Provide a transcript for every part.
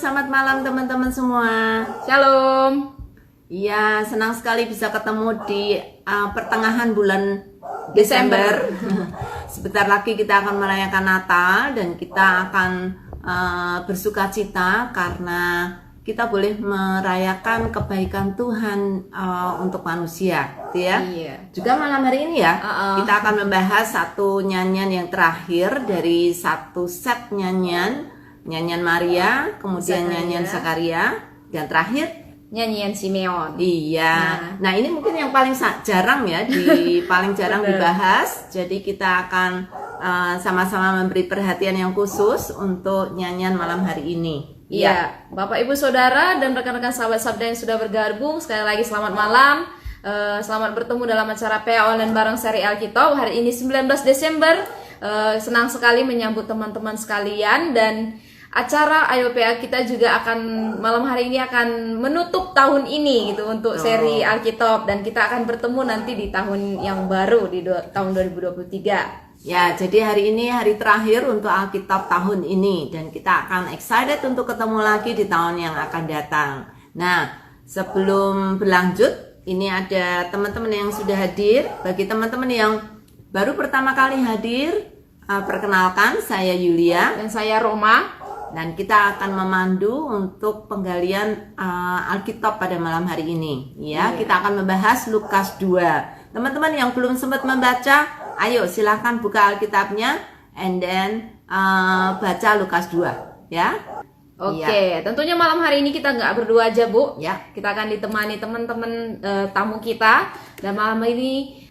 selamat malam teman-teman semua. Shalom. Iya, senang sekali bisa ketemu di pertengahan bulan Desember. Desember. Sebentar lagi kita akan merayakan Natal dan kita akan bersukacita karena kita boleh merayakan kebaikan Tuhan untuk manusia, gitu ya. Iya. Juga malam hari ini ya, kita akan membahas satu nyanyian yang terakhir dari satu set nyanyian Maria, kemudian Zakaria. nyanyian Zakaria, dan terakhir Nyanyian Simeon. iya. Nah, ini mungkin yang paling jarang ya, paling jarang dibahas. Jadi kita akan sama-sama memberi perhatian yang khusus untuk nyanyian malam hari ini. Iya, Bapak Ibu Saudara dan rekan-rekan sahabat sabda yang sudah bergabung, sekali lagi selamat malam. Selamat bertemu dalam acara PA Online bareng seri Alkitab. Hari ini 19 Desember. Senang sekali menyambut teman-teman sekalian, dan acara Ayo PA kita juga akan malam hari ini akan menutup tahun ini gitu untuk seri Alkitab, dan kita akan bertemu nanti di tahun yang baru di tahun 2023. Ya, jadi hari ini hari terakhir untuk Alkitab tahun ini dan kita akan excited untuk ketemu lagi di tahun yang akan datang. Nah, sebelum berlanjut, ini ada teman-teman yang sudah hadir. Bagi teman-teman yang baru pertama kali hadir, perkenalkan saya Yulia Dan saya Roma. dan kita akan memandu untuk penggalian Alkitab pada malam hari ini. Ya, kita akan membahas Lukas 2. Teman-teman yang belum sempat membaca, ayo silahkan buka Alkitabnya and then baca Lukas 2, ya. Oke, tentunya malam hari ini kita nggak berdua aja, Bu. Ya. Kita akan ditemani teman-teman tamu kita, dan malam ini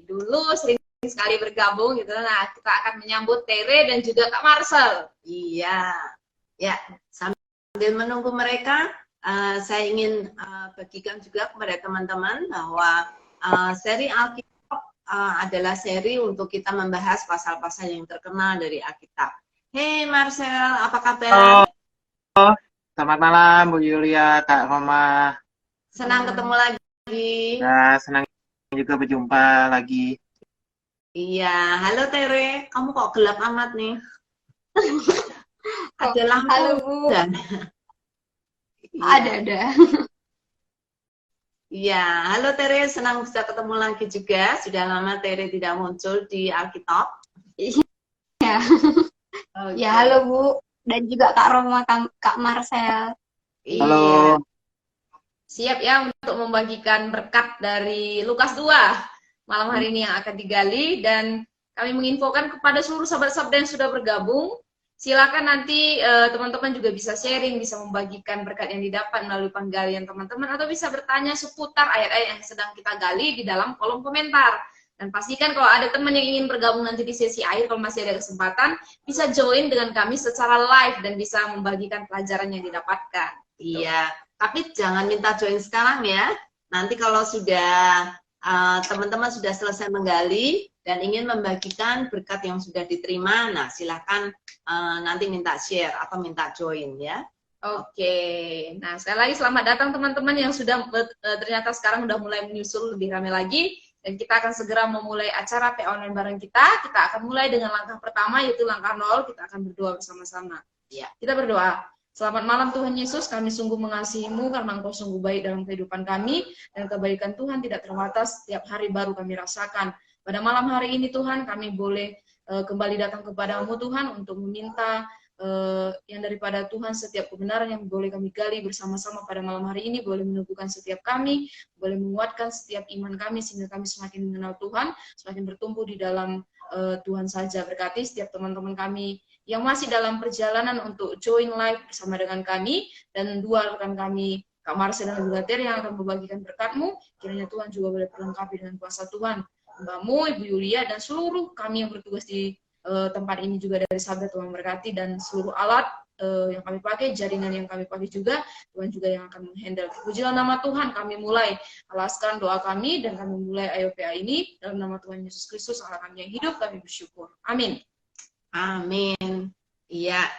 dulu sering sekali bergabung gitu. Nah, kita akan menyambut Tere dan juga Kak Marcel. Iya. Ya, sambil menunggu mereka, saya ingin bagikan juga kepada teman-teman bahwa seri Alkitab adalah seri untuk kita membahas pasal-pasal yang terkenal dari Alkitab. Hey Marcel, apa kabar? Selamat malam Bu Yulia, Kak Roma. Senang ketemu lagi. Ya, senang juga berjumpa lagi. Iya, halo Tere, kamu kok gelap amat nih? Ada lampu? Halo Bu. Dan... Ada. Iya, halo Tere, senang bisa ketemu lagi juga. Sudah lama Tere tidak muncul di Alkitab. Ya. Okay. Ya, halo Bu. Dan juga Kak Roma, Kak Marcel. Iya. Halo. Siap ya untuk membagikan berkat dari Lukas 2 malam hari ini yang akan digali, dan kami menginfokan kepada seluruh sahabat sabda yang sudah bergabung. Silakan nanti teman-teman juga bisa sharing, bisa membagikan berkat yang didapat melalui penggalian teman-teman, atau bisa bertanya seputar ayat-ayat yang sedang kita gali di dalam kolom komentar. Dan pastikan kalau ada teman yang ingin bergabung nanti di sesi akhir, kalau masih ada kesempatan, bisa join dengan kami secara live dan bisa membagikan pelajaran yang didapatkan. Iya, tapi jangan minta join sekarang ya. Nanti kalau sudah teman-teman sudah selesai menggali dan ingin membagikan berkat yang sudah diterima, nah silahkan nanti minta share atau minta join ya. Oke, nah sekali lagi selamat datang teman-teman yang sudah ternyata sekarang udah mulai menyusul lebih ramai lagi, dan kita akan segera memulai acara PA Online bareng kita. Kita akan mulai dengan langkah pertama, yaitu langkah 0. Kita akan berdoa bersama-sama. Ya. Kita berdoa. Selamat malam Tuhan Yesus, kami sungguh mengasihi-Mu karena Engkau sungguh baik dalam kehidupan kami, dan kebaikan Tuhan tidak terbatas, setiap hari baru kami rasakan. Pada malam hari ini Tuhan, kami boleh kembali datang kepada-Mu Tuhan untuk meminta yang daripada Tuhan, setiap kebenaran yang boleh kami gali bersama-sama pada malam hari ini, boleh meneguhkan setiap kami, boleh menguatkan setiap iman kami, sehingga kami semakin mengenal Tuhan, semakin bertumbuh di dalam Tuhan saja. Berkati setiap teman-teman kami yang masih dalam perjalanan untuk join live bersama dengan kami, dan dua rekan kami, Kak Marcel dan juga Tere, yang akan membagikan berkat-Mu. Kiranya Tuhan juga boleh perlengkapi dengan kuasa Tuhan. Mbak-Mu, Ibu Yulia, dan seluruh kami yang bertugas di tempat ini juga dari sabda, Tuhan berkati, dan seluruh alat yang kami pakai, jaringan yang kami pakai juga, Tuhan juga yang akan menghandle. Pujilah nama Tuhan, kami mulai alaskan doa kami, dan kami mulai Ayo PA ini, dalam nama Tuhan Yesus Kristus, Allah kami yang hidup, kami bersyukur. Amin. Amin. Iya.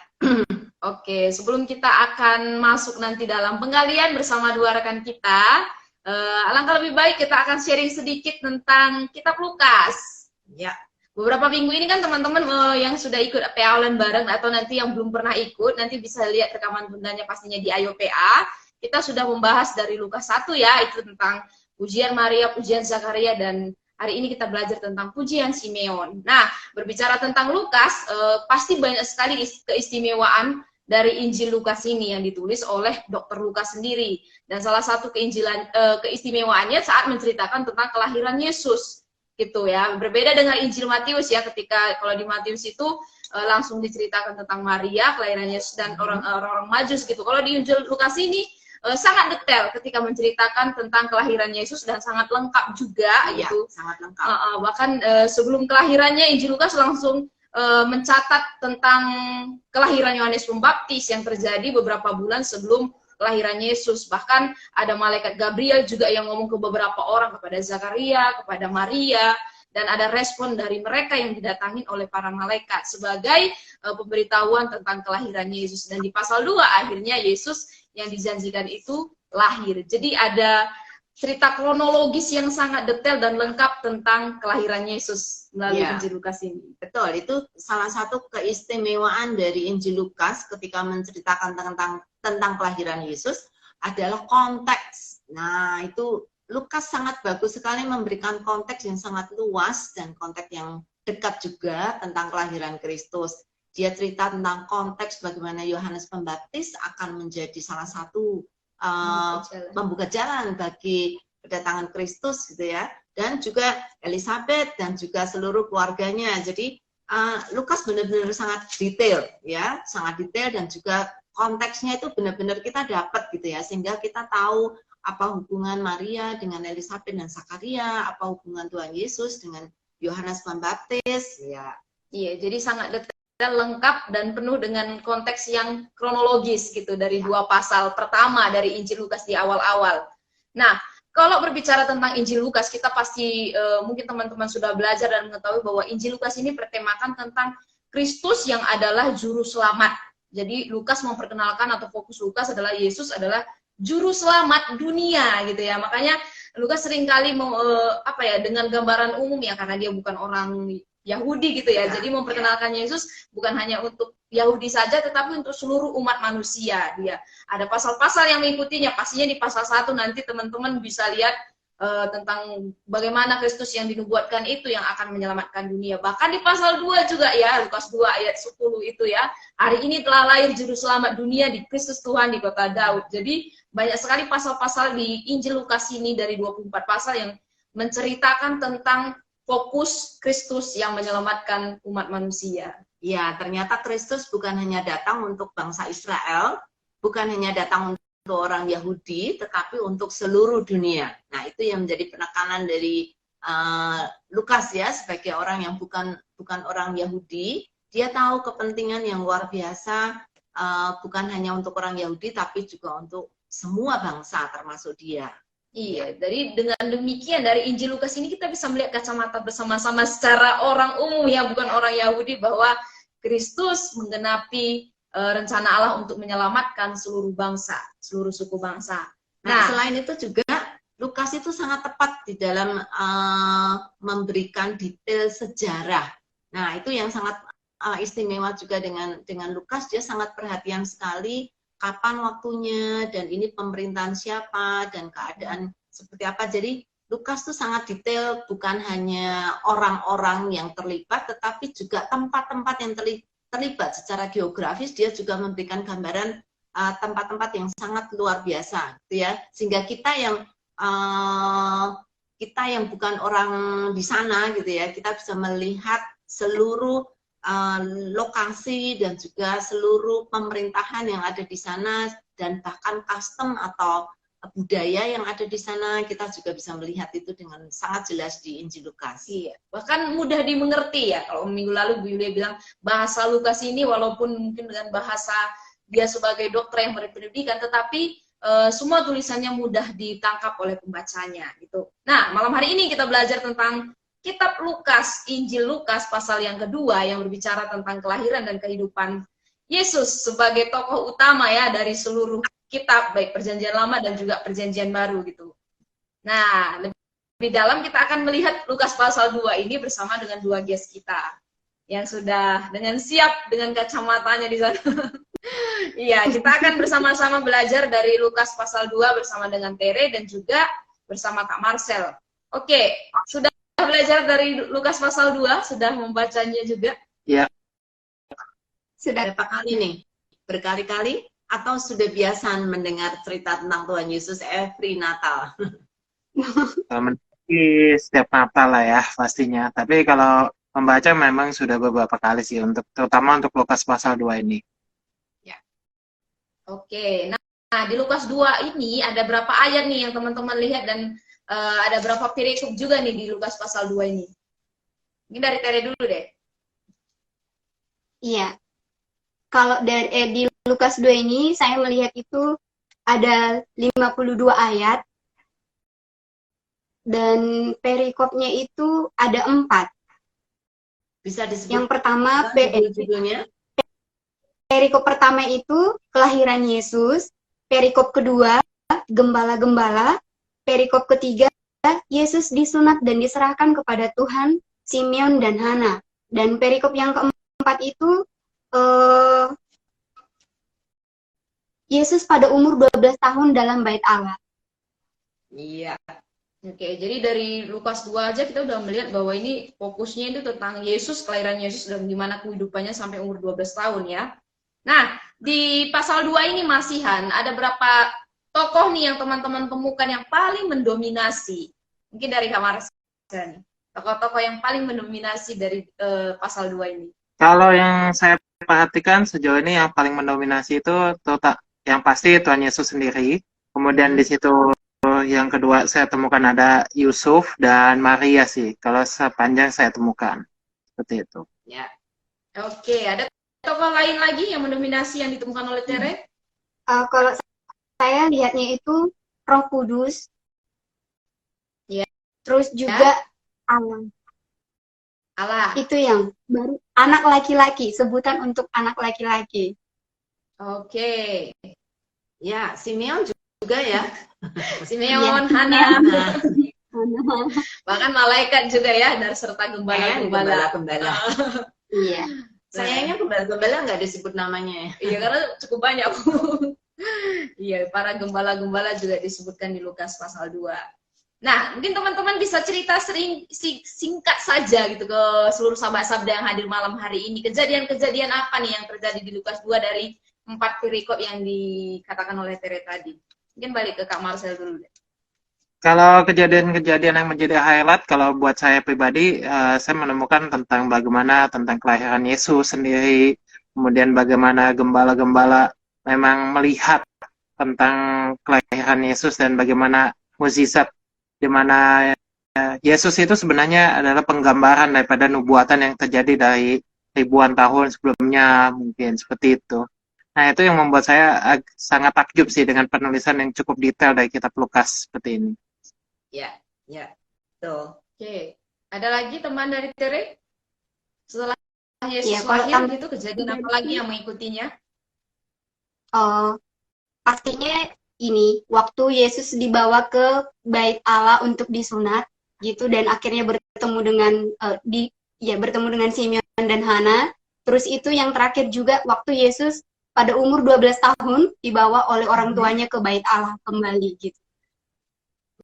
Oke, sebelum kita akan masuk nanti dalam penggalian bersama dua rekan kita, alangkah lebih baik kita akan sharing sedikit tentang kitab Lukas. Ya. beberapa minggu ini kan teman-teman yang sudah ikut PA online bareng atau nanti yang belum pernah ikut, nanti bisa lihat rekaman bundanya pastinya di Ayo PA. Kita sudah membahas dari Lukas 1 ya, itu tentang pujian Maria, pujian Zakaria, dan hari ini kita belajar tentang pujian Simeon. Nah, berbicara tentang Lukas, pasti banyak sekali keistimewaan dari Injil Lukas ini yang ditulis oleh Dr. Lukas sendiri. Dan salah satu keistimewaannya saat menceritakan tentang kelahiran Yesus. Gitu ya, berbeda dengan Injil Matius ya, ketika kalau di Matius itu langsung diceritakan tentang Maria, kelahiran Yesus dan orang-orang Majus gitu. Kalau di Injil Lukas ini sangat detail ketika menceritakan tentang kelahiran Yesus dan sangat lengkap juga gitu. Sangat lengkap. Bahkan sebelum kelahirannya Injil Lukas langsung mencatat tentang kelahiran Yohanes Pembaptis yang terjadi beberapa bulan sebelum kelahiran Yesus. Bahkan ada malaikat Gabriel juga yang ngomong ke beberapa orang, kepada Zakaria, kepada Maria, dan ada respon dari mereka yang didatangin oleh para malaikat sebagai pemberitahuan tentang kelahiran Yesus. Dan di pasal 2 akhirnya Yesus yang dijanjikan itu lahir. Jadi ada cerita kronologis yang sangat detail dan lengkap tentang kelahiran Yesus melalui Injil Lukas ini. Betul, itu salah satu keistimewaan dari Injil Lukas ketika menceritakan tentang kelahiran Yesus adalah konteks. Nah, itu Lukas sangat bagus sekali memberikan konteks yang sangat luas dan konteks yang dekat juga tentang kelahiran Kristus. Dia cerita tentang konteks bagaimana Yohanes Pembaptis akan menjadi salah satu membuka jalan bagi kedatangan Kristus gitu ya, dan juga Elizabeth dan juga seluruh keluarganya. Jadi Lukas benar-benar sangat detail ya, sangat detail, dan juga konteksnya itu benar-benar kita dapat gitu ya, sehingga kita tahu apa hubungan Maria dengan Elizabeth dan Zakaria, apa hubungan Tuhan Yesus dengan Yohanes Pembaptis ya. Iya, jadi sangat detail, lengkap, dan penuh dengan konteks yang kronologis gitu dari dua pasal pertama dari Injil Lukas di awal-awal. Nah, kalau berbicara tentang Injil Lukas, kita pasti mungkin teman-teman sudah belajar dan mengetahui bahwa Injil Lukas ini bertemakan tentang Kristus yang adalah juru selamat. Jadi Lukas memperkenalkan, atau fokus Lukas adalah Yesus adalah juru selamat dunia gitu ya. Makanya Lukas seringkali dengan gambaran umum ya, karena dia bukan orang Yahudi gitu ya. Jadi memperkenalkan Yesus bukan hanya untuk Yahudi saja, tetapi untuk seluruh umat manusia. Dia ada pasal-pasal yang mengikutinya. Pastinya di pasal 1 nanti teman-teman bisa lihat tentang bagaimana Kristus yang dinubuatkan itu yang akan menyelamatkan dunia. Bahkan di pasal 2 juga ya, Lukas 2 ayat 10 itu ya. Hari ini telah lahir juru selamat dunia di Kristus Tuhan di kota Daud. Jadi banyak sekali pasal-pasal di Injil Lukas ini dari 24 pasal yang menceritakan tentang fokus Kristus yang menyelamatkan umat manusia. Ya, ternyata Kristus bukan hanya datang untuk bangsa Israel, bukan hanya datang untuk orang Yahudi, tetapi untuk seluruh dunia. Nah, itu yang menjadi penekanan dari Lukas ya, sebagai orang yang bukan orang Yahudi. Dia tahu kepentingan yang luar biasa, bukan hanya untuk orang Yahudi, tapi juga untuk semua bangsa, termasuk dia. Iya, dari dengan demikian dari Injil Lukas ini kita bisa melihat kacamata bersama-sama secara orang umum yang bukan orang Yahudi, bahwa Kristus menggenapi rencana Allah untuk menyelamatkan seluruh bangsa, seluruh suku bangsa. Nah, selain itu juga Lukas itu sangat tepat di dalam memberikan detail sejarah. Nah, itu yang sangat istimewa juga dengan Lukas. Dia sangat perhatian sekali kapan waktunya, dan ini pemerintahan siapa, dan keadaan seperti apa. Jadi Lukas tuh sangat detail, bukan hanya orang-orang yang terlibat, tetapi juga tempat-tempat yang terlibat secara geografis. Dia juga memberikan gambaran tempat-tempat yang sangat luar biasa, gitu ya. Sehingga kita yang bukan orang di sana, gitu ya, kita bisa melihat seluruh lokasi dan juga seluruh pemerintahan yang ada di sana, dan bahkan custom atau budaya yang ada di sana, kita juga bisa melihat itu dengan sangat jelas di Injil Lukas. Iya, bahkan mudah dimengerti ya. Kalau minggu lalu Bu Yulia bilang bahasa Lukas ini walaupun mungkin dengan bahasa dia sebagai dokter yang berpendidikan, tetapi semua tulisannya mudah ditangkap oleh pembacanya gitu. Nah, malam hari ini kita belajar tentang Kitab Lukas, Injil Lukas pasal yang kedua yang berbicara tentang kelahiran dan kehidupan Yesus sebagai tokoh utama ya dari seluruh kitab, baik Perjanjian Lama dan juga Perjanjian Baru gitu. Nah, lebih lebih dalam, kita akan melihat Lukas pasal 2 ini bersama dengan dua guest kita yang sudah dengan siap dengan kacamatanya di sana. Iya, kita akan bersama-sama belajar dari Lukas pasal 2 bersama dengan Tere dan juga bersama Kak Marcel. Oke, sudah belajar dari Lukas pasal 2, sudah membacanya juga? Ya. Sudah. Berapa kali nih? Berkali-kali? Atau sudah biasa mendengar cerita tentang Tuhan Yesus every Natal? Setiap Natal lah ya pastinya. Tapi kalau membaca memang sudah beberapa kali sih, terutama untuk Lukas pasal 2 ini. Oke, nah di Lukas 2 ini ada berapa ayat nih yang teman-teman lihat dan ada berapa perikop juga nih di Lukas pasal 2 ini? Ini dari Tere dulu deh. Iya. Kalau di Lukas 2 ini saya melihat itu ada 52 ayat dan perikopnya itu ada 4. Bisa disebut Yang pertama judulnya? perikop pertama itu kelahiran Yesus, perikop kedua gembala-gembala, perikop ketiga Yesus disunat dan diserahkan kepada Tuhan, Simeon dan Hana, dan perikop yang keempat itu Yesus pada umur 12 tahun dalam bait Allah. Iya. Oke, jadi dari Lukas 2 aja kita udah melihat bahwa ini fokusnya itu tentang Yesus, kelahiran Yesus dan gimana kehidupannya sampai umur 12 tahun ya. Nah, di pasal 2 ini masihan ada berapa tokoh nih yang teman-teman temukan yang paling mendominasi? Mungkin dari Kak Marcel, tokoh-tokoh yang paling mendominasi dari pasal 2 ini. Kalau yang saya perhatikan sejauh ini yang paling mendominasi itu yang pasti Tuhan Yesus sendiri. Kemudian di situ yang kedua saya temukan ada Yusuf dan Maria sih. Kalau sepanjang saya temukan seperti itu. Ya. Oke, ada tokoh lain lagi yang mendominasi yang ditemukan oleh Tere? Kalau saya lihatnya itu Roh Kudus. Ya. Terus juga Allah. Allah. Itu yang baru anak laki-laki, sebutan untuk anak laki-laki. Oke. Ya, Simeon juga ya. Simeon, Ya. Hana. Nah, Bahkan malaikat juga ya, dan serta gembala-gembala. gembala-gembala. Iya. Sayangnya gembala-gembala nggak disebut namanya ya. Iya, karena cukup banyak. Iya, para gembala-gembala juga disebutkan di Lukas pasal 2. Nah, mungkin teman-teman bisa cerita singkat saja gitu ke seluruh sahabat-sahabat yang hadir malam hari ini. Kejadian-kejadian apa nih yang terjadi di Lukas 2 dari 4 perikop yang dikatakan oleh Tere tadi? Mungkin balik ke Kak Marcel dulu deh. Kalau kejadian-kejadian yang menjadi highlight, kalau buat saya pribadi, saya menemukan tentang bagaimana tentang kelahiran Yesus sendiri, kemudian bagaimana gembala-gembala memang melihat tentang kelahiran Yesus dan bagaimana mukjizat di mana Yesus itu sebenarnya adalah penggambaran daripada nubuatan yang terjadi dari ribuan tahun sebelumnya, mungkin seperti itu. Nah, itu yang membuat saya sangat takjub sih dengan penulisan yang cukup detail dari kitab Lukas seperti ini. Ya, ya. Tuh. Oke. Ada lagi teman dari Tere? Setelah Yesus Ya, kalau lahir gitu, kejadian apa lagi yang mengikutinya? Pastinya ini waktu Yesus dibawa ke bait Allah untuk disunat gitu dan akhirnya bertemu dengan bertemu dengan Simeon dan Hana. Terus itu yang terakhir juga waktu Yesus pada umur 12 tahun dibawa oleh orang tuanya ke bait Allah kembali gitu.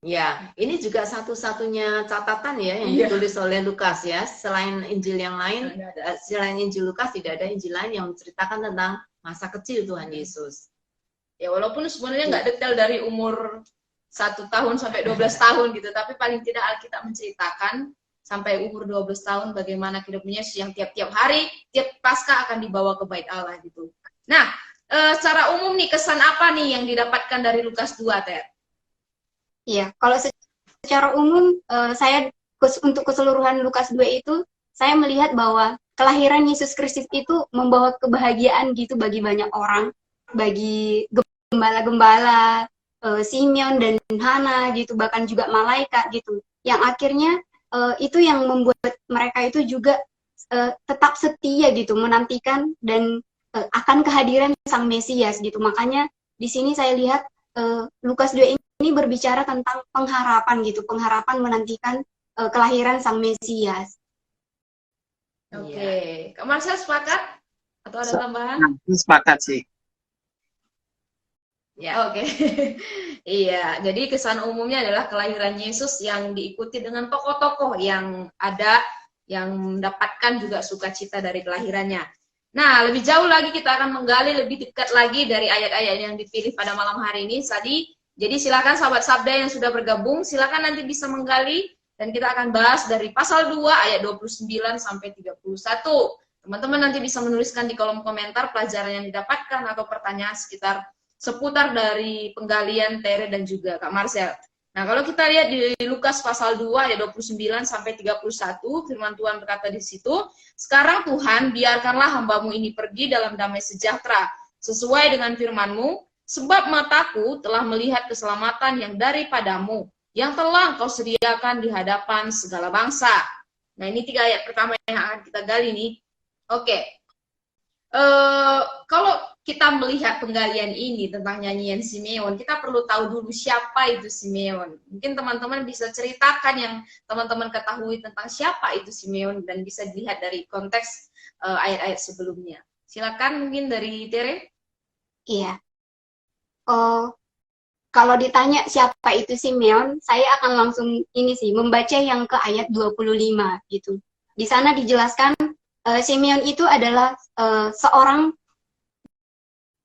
Ya, ini juga satu-satunya catatan ya yang Iya. ditulis oleh Lukas ya. Selain Injil yang lain, selain Injil Lukas tidak ada Injil lain yang menceritakan tentang masa kecil Tuhan Yesus. Ya, walaupun sebenarnya nggak detail dari umur 1 tahun sampai 12 tahun gitu, tapi paling tidak Alkitab menceritakan sampai umur 12 tahun bagaimana hidupnya yang tiap-tiap hari, tiap Paskah akan dibawa ke bait Allah gitu. Nah, secara umum nih kesan apa nih yang didapatkan dari Lukas 2, Ter? Iya, kalau secara umum saya untuk keseluruhan Lukas 2 itu saya melihat bahwa kelahiran Yesus Kristus itu membawa kebahagiaan gitu bagi banyak orang, bagi gembala-gembala, Simeon dan Hana gitu, bahkan juga malaikat gitu. Yang akhirnya itu yang membuat mereka itu juga tetap setia gitu, menantikan dan akan kehadiran Sang Mesias gitu. Makanya di sini saya lihat Lukas 2 ini ini berbicara tentang pengharapan gitu, pengharapan menantikan kelahiran Sang Mesias. Oke. Kak Marsha sepakat? Atau ada tambahan? Nah, sepakat sih. Ya. Oke. Iya, jadi kesan umumnya adalah kelahiran Yesus yang diikuti dengan tokoh-tokoh yang ada, yang mendapatkan juga sukacita dari kelahirannya. Nah, lebih jauh lagi kita akan menggali lebih dekat lagi dari ayat-ayat yang dipilih pada malam hari ini tadi. Jadi silakan sahabat Sabda yang sudah bergabung, silakan nanti bisa menggali dan kita akan bahas dari pasal 2 ayat 29 sampai 31. Teman-teman nanti bisa menuliskan di kolom komentar pelajaran yang didapatkan atau pertanyaan seputar dari penggalian Tere dan juga Kak Marcel. Nah, kalau kita lihat di Lukas pasal 2 ayat 29 sampai 31, firman Tuhan berkata di situ, "Sekarang Tuhan, biarkanlah hambamu ini pergi dalam damai sejahtera, sesuai dengan firman-Mu, sebab mataku telah melihat keselamatan yang daripadamu, yang telah Kau sediakan di hadapan segala bangsa." Nah, ini 3 ayat pertama yang akan kita gali nih. Oke. Kalau kita melihat penggalian ini tentang nyanyian Simeon, kita perlu tahu dulu siapa itu Simeon. Mungkin teman-teman bisa ceritakan yang teman-teman ketahui tentang siapa itu Simeon dan bisa dilihat dari konteks ayat-ayat sebelumnya. Silakan mungkin dari Tere. Iya. Kalau ditanya siapa itu Simeon, saya akan langsung ini sih, membaca yang ke ayat 25 gitu. Di sana dijelaskan Simeon itu adalah seorang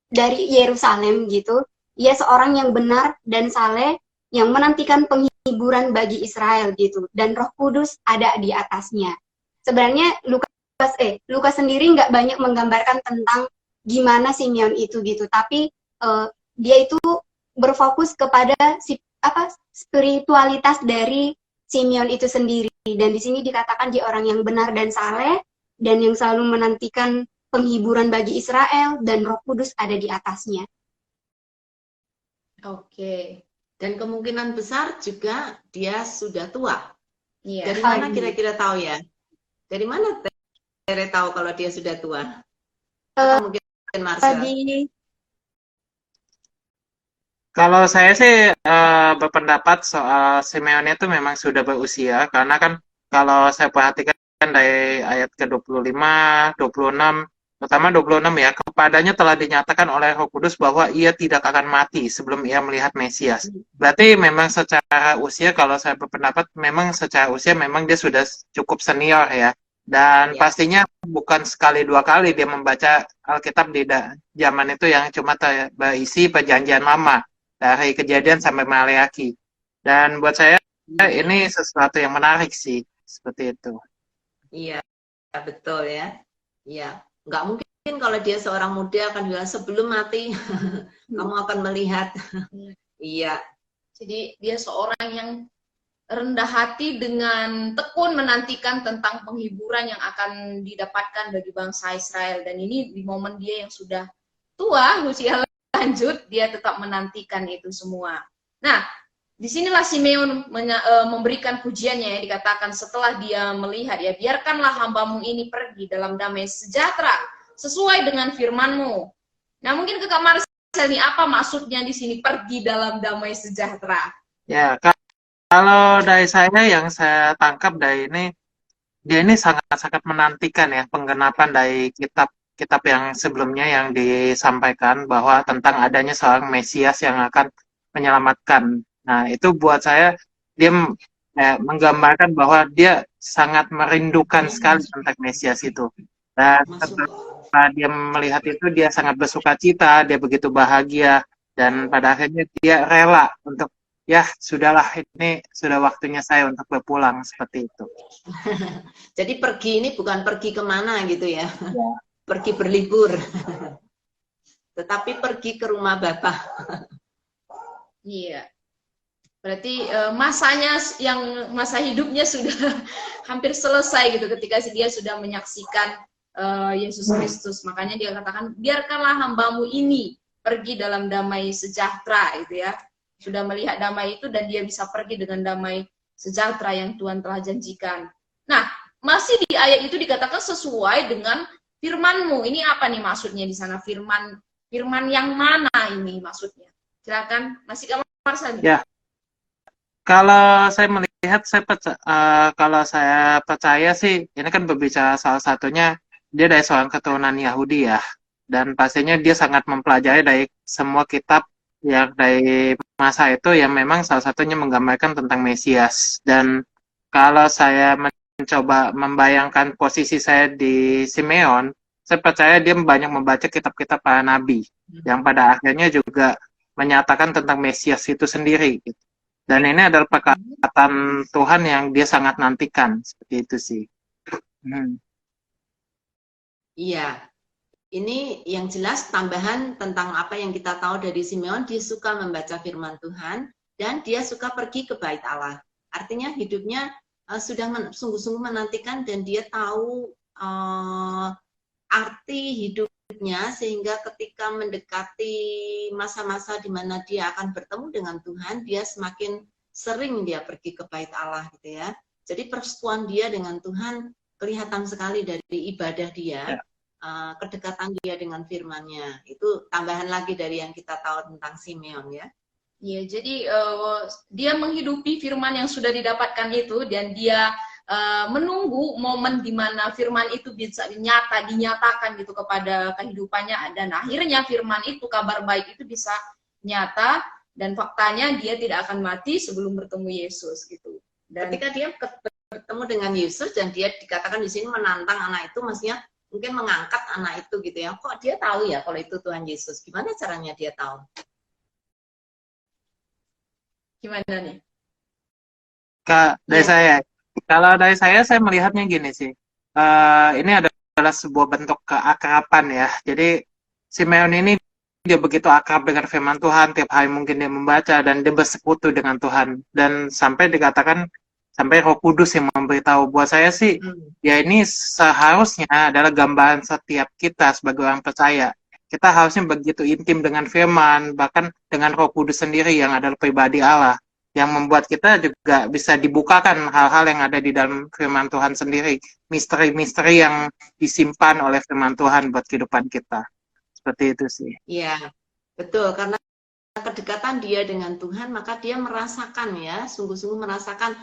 dari Yerusalem gitu. Ia seorang yang benar dan saleh yang menantikan penghiburan bagi Israel gitu. Dan Roh Kudus ada di atasnya. Sebenarnya Lukas sendiri nggak banyak menggambarkan tentang gimana Simeon itu gitu. Tapi dia itu berfokus kepada spiritualitas dari Simeon itu sendiri. Dan di sini dikatakan dia orang yang benar dan saleh dan yang selalu menantikan penghiburan bagi Israel, dan Roh Kudus ada di atasnya. Oke. Dan kemungkinan besar juga dia sudah tua. Iya. Dari mana kira-kira tahu ya? Dari mana Tere tahu kalau dia sudah tua? Atau mungkin Marcel? Kalau saya sih berpendapat soal Simeon itu memang sudah berusia, karena kan kalau saya perhatikan dari ayat ke-25, 26, terutama 26 ya, kepadanya telah dinyatakan oleh Roh Kudus bahwa ia tidak akan mati sebelum ia melihat Mesias. Berarti memang secara usia, kalau saya berpendapat, memang secara usia memang dia sudah cukup senior ya. Dan pastinya bukan sekali dua kali dia membaca Alkitab di zaman itu yang cuma berisi perjanjian lama, dari Kejadian sampai Maleakhi. Dan buat saya ini sesuatu yang menarik sih, seperti itu. Iya, betul ya. Iya, nggak mungkin kalau dia seorang muda akan bilang sebelum mati kamu akan melihat. Iya. Jadi dia seorang yang rendah hati dengan tekun menantikan tentang penghiburan yang akan didapatkan bagi bangsa Israel. Dan ini di momen dia yang sudah tua, usia lanjut, dia tetap menantikan itu semua. Nah, disinilah Simeon memberikan pujiannya, yang dikatakan setelah dia melihat, ya biarkanlah hambamu ini pergi dalam damai sejahtera sesuai dengan firman-Mu. Nah, mungkin ke Kak Marcel nih, apa maksudnya di sini pergi dalam damai sejahtera? Ya, kalau dari saya yang saya tangkap dari ini, dia ini sangat-sangat menantikan ya penggenapan dari kitab yang sebelumnya yang disampaikan bahwa tentang adanya seorang Mesias yang akan menyelamatkan. Nah, itu buat saya, dia menggambarkan bahwa dia sangat merindukan sekali tentang Mesias itu. Dan setelah dia melihat itu, dia sangat bersuka cita, dia begitu bahagia, dan pada akhirnya dia rela untuk, ya sudahlah, ini sudah waktunya saya untuk berpulang, seperti itu. Jadi pergi ini bukan pergi kemana gitu ya. Pergi berlibur. Tetapi pergi ke rumah Bapa. Iya. Berarti masa hidupnya sudah hampir selesai gitu ketika dia sudah menyaksikan Yesus Kristus. Makanya dia katakan, biarkanlah hambamu ini pergi dalam damai sejahtera gitu ya. Sudah melihat damai itu dan dia bisa pergi dengan damai sejahtera yang Tuhan telah janjikan. Nah, masih di ayat itu dikatakan sesuai dengan firman-Mu. Ini apa nih maksudnya di sana? Firman yang mana ini maksudnya? Silakan, masih kamu saja. Ya, kalau saya melihat, kalau saya percaya sih, ini kan berbicara salah satunya, dia dari seorang keturunan Yahudi ya. Dan pastinya dia sangat mempelajari dari semua kitab yang dari masa itu yang memang salah satunya menggambarkan tentang Mesias. Dan kalau saya mencoba membayangkan posisi saya di Simeon, saya percaya dia banyak membaca kitab-kitab para nabi, yang pada akhirnya juga menyatakan tentang Mesias itu sendiri, gitu. Dan ini adalah perkataan Tuhan yang dia sangat nantikan, seperti itu sih. Iya, ini yang jelas tambahan tentang apa yang kita tahu dari Simeon, dia suka membaca firman Tuhan dan dia suka pergi ke bait Allah. Artinya hidupnya sudah sungguh-sungguh menantikan dan dia tahu arti hidupnya sehingga ketika mendekati masa-masa di mana dia akan bertemu dengan Tuhan, dia semakin sering dia pergi ke bait Allah gitu ya. Jadi persekutuan dia dengan Tuhan kelihatan sekali dari ibadah dia. Kedekatan dia dengan firman-Nya. Itu tambahan lagi dari yang kita tahu tentang Simeon ya. Ya, jadi dia menghidupi firman yang sudah didapatkan itu dan dia menunggu momen di mana firman itu bisa dinyatakan gitu kepada kehidupannya, dan akhirnya firman itu, kabar baik itu bisa nyata, dan faktanya dia tidak akan mati sebelum bertemu Yesus gitu. Dan ketika dia bertemu dengan Yesus dan dia dikatakan di sini menantang anak itu, maksudnya mungkin mengangkat anak itu gitu ya. Kok dia tahu ya kalau itu Tuhan Yesus? Gimana caranya dia tahu? Gimana nih? Dari saya, kalau dari saya melihatnya gini sih. Ini adalah sebuah bentuk keakraban ya. Jadi Simeon ini dia begitu akrab dengan firman Tuhan, tiap hari mungkin dia membaca dan dia bersekutu dengan Tuhan. Dan sampai dikatakan sampai Roh Kudus yang memberitahu. Buat saya sih, ya ini seharusnya adalah gambaran setiap kita sebagai orang percaya. Kita harusnya begitu intim dengan firman, bahkan dengan Roh Kudus sendiri yang adalah pribadi Allah, yang membuat kita juga bisa dibukakan hal-hal yang ada di dalam firman Tuhan sendiri, misteri-misteri yang disimpan oleh firman Tuhan buat kehidupan kita. Seperti itu sih. Iya, betul. Karena kedekatan dia dengan Tuhan, maka dia merasakan ya, sungguh-sungguh merasakan,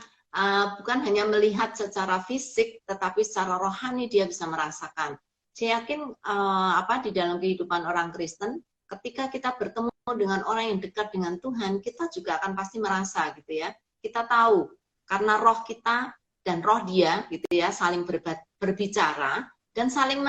bukan hanya melihat secara fisik, tetapi secara rohani dia bisa merasakan. Saya yakin di dalam kehidupan orang Kristen, ketika kita bertemu dengan orang yang dekat dengan Tuhan, kita juga akan pasti merasa gitu ya. Kita tahu karena roh kita dan roh dia gitu ya saling berbicara dan saling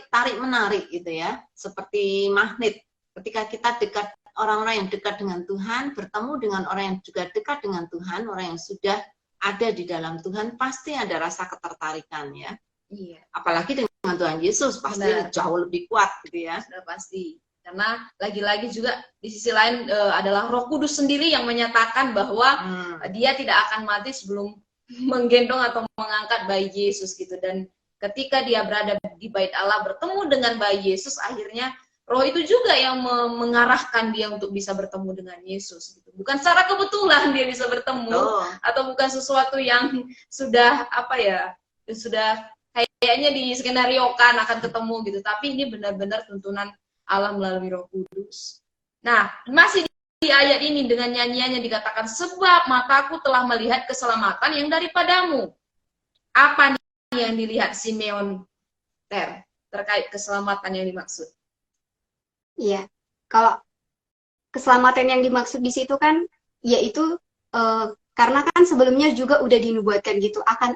tarik menarik gitu ya, seperti magnet. Ketika kita dekat, orang-orang yang dekat dengan Tuhan bertemu dengan orang yang juga dekat dengan Tuhan, orang yang sudah ada di dalam Tuhan, pasti ada rasa ketertarikan ya. Iya. Apalagi dengan Tuhan Yesus pasti jauh lebih kuat gitu ya. Sudah pasti. Karena lagi-lagi juga di sisi lain adalah Roh Kudus sendiri yang menyatakan bahwa dia tidak akan mati sebelum menggendong atau mengangkat bayi Yesus gitu. Dan ketika dia berada di bait Allah bertemu dengan bayi Yesus, akhirnya Roh itu juga yang mengarahkan dia untuk bisa bertemu dengan Yesus. Gitu. Bukan secara kebetulan dia bisa bertemu, atau bukan sesuatu yang sudah sudah kayaknya diskenariokan akan ketemu gitu. Tapi ini benar-benar tuntunan Allah melalui Roh Kudus. Nah, masih di ayat ini dengan nyanyiannya dikatakan, sebab mataku telah melihat keselamatan yang daripadamu. Apa nih yang dilihat Simeon terkait keselamatan yang dimaksud? Iya, kalau keselamatan yang dimaksud di situ kan, yaitu karena kan sebelumnya juga udah dinubuatkan gitu, akan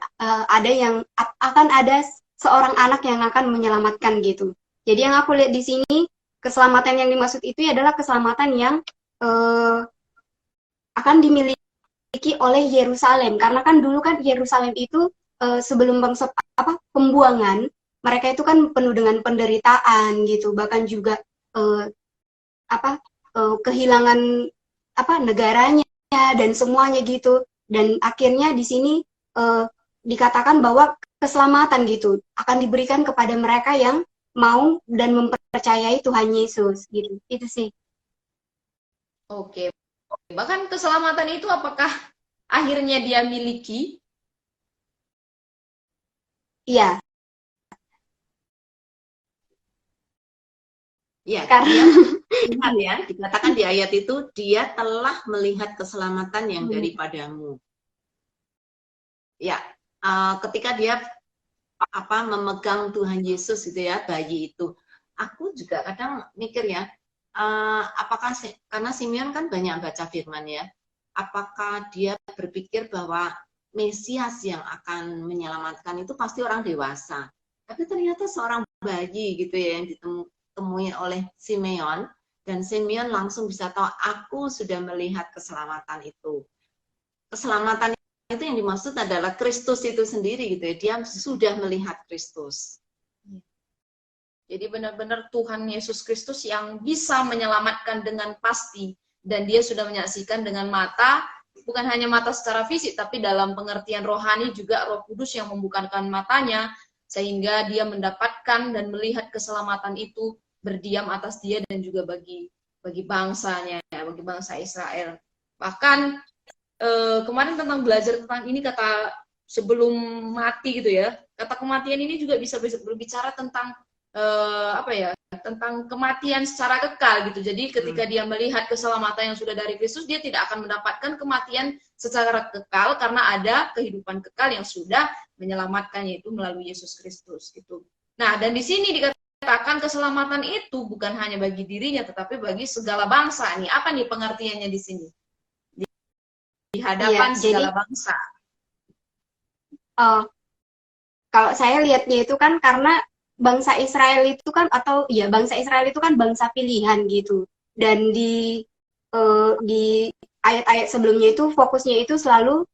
ada seorang anak yang akan menyelamatkan gitu. Jadi yang aku lihat di sini, keselamatan yang dimaksud itu adalah keselamatan yang akan dimiliki oleh Yerusalem, karena kan dulu kan Yerusalem itu sebelum pembuangan, mereka itu kan penuh dengan penderitaan gitu, bahkan juga kehilangan negaranya dan semuanya gitu. Dan akhirnya di sini dikatakan bahwa keselamatan gitu akan diberikan kepada mereka yang mau dan mempercayai Tuhan Yesus gitu. Itu sih. Oke. Bahkan keselamatan itu apakah akhirnya dia miliki? Iya. Ya, Karena dia lihat ya, dikatakan di ayat itu, dia telah melihat keselamatan yang daripadamu. Ya, ketika dia memegang Tuhan Yesus gitu ya, bayi itu, aku juga kadang mikir ya, apakah karena Simeon kan banyak baca firman ya, apakah dia berpikir bahwa Mesias yang akan menyelamatkan itu pasti orang dewasa, tapi ternyata seorang bayi gitu ya yang ditemui oleh Simeon, dan Simeon langsung bisa tahu, aku sudah melihat keselamatan itu. Keselamatan itu yang dimaksud adalah Kristus itu sendiri gitu ya, dia sudah melihat Kristus. Jadi benar-benar Tuhan Yesus Kristus yang bisa menyelamatkan dengan pasti, dan dia sudah menyaksikan dengan mata, bukan hanya mata secara fisik, tapi dalam pengertian rohani juga Roh Kudus yang membukakan matanya, sehingga dia mendapatkan dan melihat keselamatan itu berdiam atas dia dan juga bagi bangsanya, bagi bangsa Israel. Bahkan kemarin tentang belajar tentang ini, kata sebelum mati gitu ya, kata kematian ini juga bisa berbicara tentang tentang kematian secara kekal gitu. Jadi ketika dia melihat keselamatan yang sudah dari Kristus, dia tidak akan mendapatkan kematian secara kekal karena ada kehidupan kekal yang sudah menyelamatkannya, itu melalui Yesus Kristus gitu. Nah, dan di sini dikatakan keselamatan itu bukan hanya bagi dirinya tetapi bagi segala bangsa. Nih, apa nih pengertiannya di sini? Di hadapan segala bangsa. Kalau saya lihatnya itu kan karena bangsa Israel itu kan, atau ya bangsa Israel itu kan bangsa pilihan gitu, dan di ayat-ayat sebelumnya itu fokusnya itu selalu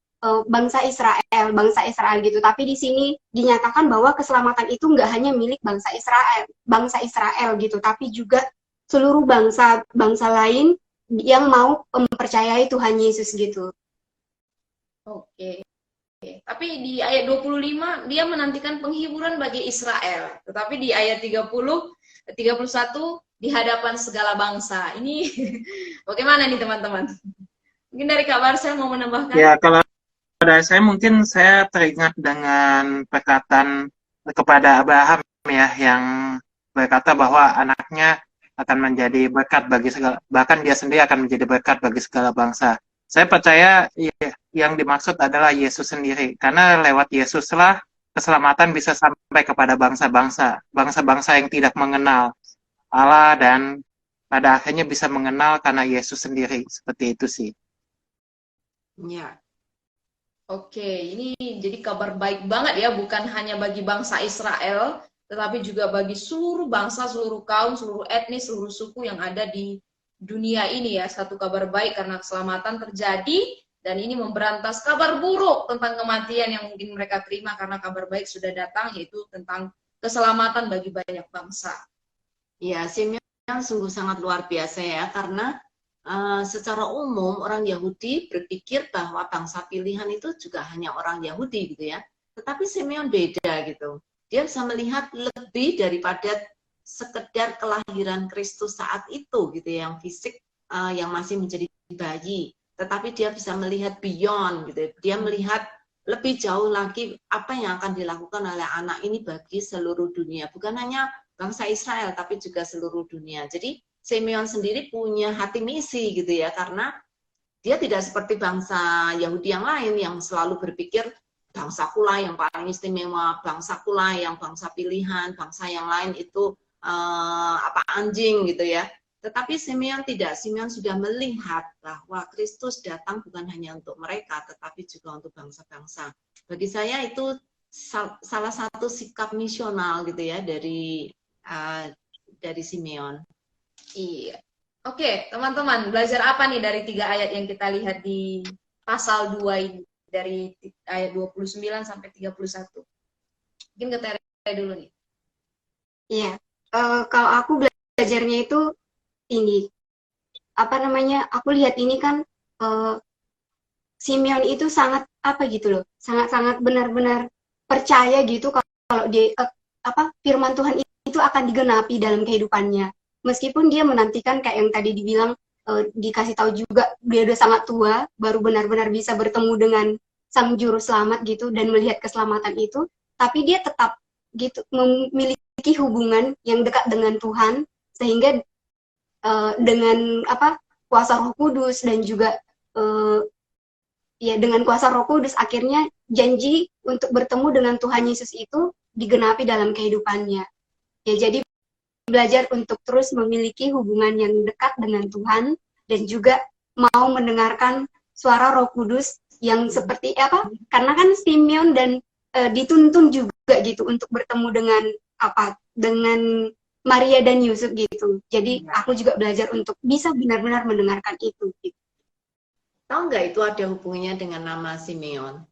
bangsa Israel gitu, tapi di sini dinyatakan bahwa keselamatan itu nggak hanya milik bangsa Israel gitu, tapi juga seluruh bangsa lain yang mau mempercayai Tuhan Yesus gitu. Oke. Tapi di ayat 25 dia menantikan penghiburan bagi Israel. Tetapi di ayat 31 di hadapan segala bangsa. Ini bagaimana nih teman-teman? Mungkin dari Kak Barsel mau menambahkan? Ya, kalau dari saya mungkin saya teringat dengan perkataan kepada Abraham ya, yang berkata bahwa anaknya akan menjadi berkat bagi segala, bahkan dia sendiri akan menjadi berkat bagi segala bangsa. Saya percaya yang dimaksud adalah Yesus sendiri, karena lewat Yesuslah keselamatan bisa sampai kepada bangsa-bangsa, bangsa-bangsa yang tidak mengenal Allah dan pada akhirnya bisa mengenal karena Yesus sendiri. Seperti itu sih. Ya. Oke, ini jadi kabar baik banget ya, bukan hanya bagi bangsa Israel, tetapi juga bagi seluruh bangsa, seluruh kaum, seluruh etnis, seluruh suku yang ada di dunia ini ya. Satu kabar baik karena keselamatan terjadi, dan ini memberantas kabar buruk tentang kematian yang mungkin mereka terima karena kabar baik sudah datang, yaitu tentang keselamatan bagi banyak bangsa. Ya, Simeon sungguh sangat luar biasa ya, karena secara umum orang Yahudi berpikir bahwa bangsa pilihan itu juga hanya orang Yahudi gitu ya. Tetapi Simeon beda gitu. Dia bisa melihat lebih daripada sekedar kelahiran Kristus saat itu gitu ya, yang fisik yang masih menjadi bayi, tetapi dia bisa melihat beyond gitu. Dia melihat lebih jauh lagi apa yang akan dilakukan oleh anak ini bagi seluruh dunia, bukan hanya bangsa Israel tapi juga seluruh dunia. Jadi Simeon sendiri punya hati misi gitu ya, karena dia tidak seperti bangsa Yahudi yang lain yang selalu berpikir bangsaku lah yang paling istimewa, bangsaku lah yang bangsa pilihan, bangsa yang lain itu anjing gitu ya. Tetapi Simeon tidak. Simeon sudah melihat bahwa Kristus datang bukan hanya untuk mereka, tetapi juga untuk bangsa-bangsa. Bagi saya itu salah satu sikap misional gitu ya dari Simeon. Iya. Oke, teman-teman, belajar apa nih dari 3 ayat yang kita lihat di pasal 2 ini, dari ayat 29 sampai 31. Mungkin ke Tere dulu nih. Iya. Kalau aku belajarnya itu ini, aku lihat ini kan Simeon itu sangat gitu loh, sangat benar-benar percaya gitu kalau dia firman Tuhan itu akan digenapi dalam kehidupannya, meskipun dia menantikan kayak yang tadi dibilang, dikasih tahu juga dia udah sangat tua baru benar-benar bisa bertemu dengan Sang Juru Selamat gitu dan melihat keselamatan itu, tapi dia tetap gitu memiliki hubungan yang dekat dengan Tuhan sehingga dengan kuasa Roh Kudus dan juga dengan kuasa Roh Kudus akhirnya janji untuk bertemu dengan Tuhan Yesus itu digenapi dalam kehidupannya. Ya, jadi belajar untuk terus memiliki hubungan yang dekat dengan Tuhan dan juga mau mendengarkan suara Roh Kudus yang seperti karena kan Simeon dan dituntun juga gitu untuk bertemu dengan Maria dan Yusuf gitu. Jadi aku juga belajar untuk bisa benar-benar mendengarkan itu gitu. Tahu nggak itu ada hubungannya dengan nama Simeon?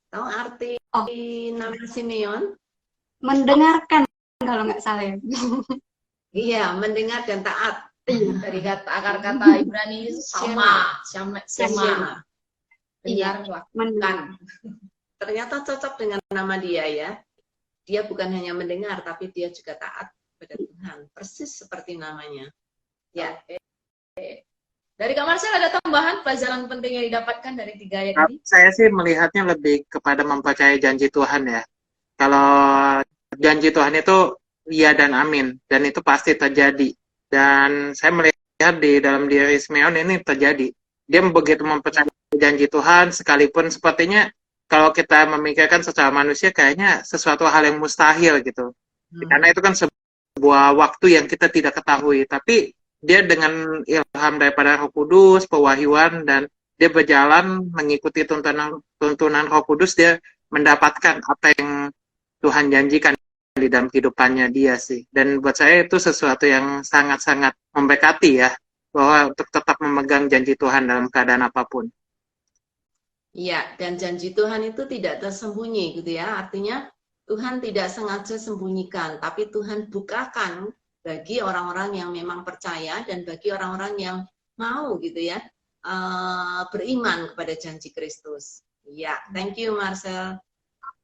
Tahu arti nama Simeon? Mendengarkan kalau nggak salah ya. Iya, mendengar dan taat. Dari akar kata Ibrani sama. Dengar, lakukan. Ternyata cocok dengan nama dia ya. Dia bukan hanya mendengar, tapi dia juga taat kepada Tuhan. Persis seperti namanya. Ya. Dari Kak Marcel ada tambahan pelajaran penting yang didapatkan dari 3 ayat ini? Saya sih melihatnya lebih kepada mempercayai janji Tuhan ya. Kalau janji Tuhan itu iya dan amin, dan itu pasti terjadi. Dan saya melihat di dalam diri Simeon ini terjadi. Dia begitu mempercayai janji Tuhan, sekalipun sepertinya kalau kita memikirkan secara manusia kayaknya sesuatu hal yang mustahil gitu. Karena itu kan sebuah waktu yang kita tidak ketahui. Tapi dia dengan ilham daripada Roh Kudus, pewahyuan, dan dia berjalan mengikuti tuntunan Roh Kudus, dia mendapatkan apa yang Tuhan janjikan di dalam kehidupannya dia sih. Dan buat saya itu sesuatu yang sangat-sangat memberkati ya, bahwa untuk tetap memegang janji Tuhan dalam keadaan apapun. Iya, dan janji Tuhan itu tidak tersembunyi gitu ya. Artinya Tuhan tidak sengaja sembunyikan, tapi Tuhan bukakan bagi orang-orang yang memang percaya dan bagi orang-orang yang mau gitu ya, beriman kepada janji Kristus. Ya, thank you Marcel.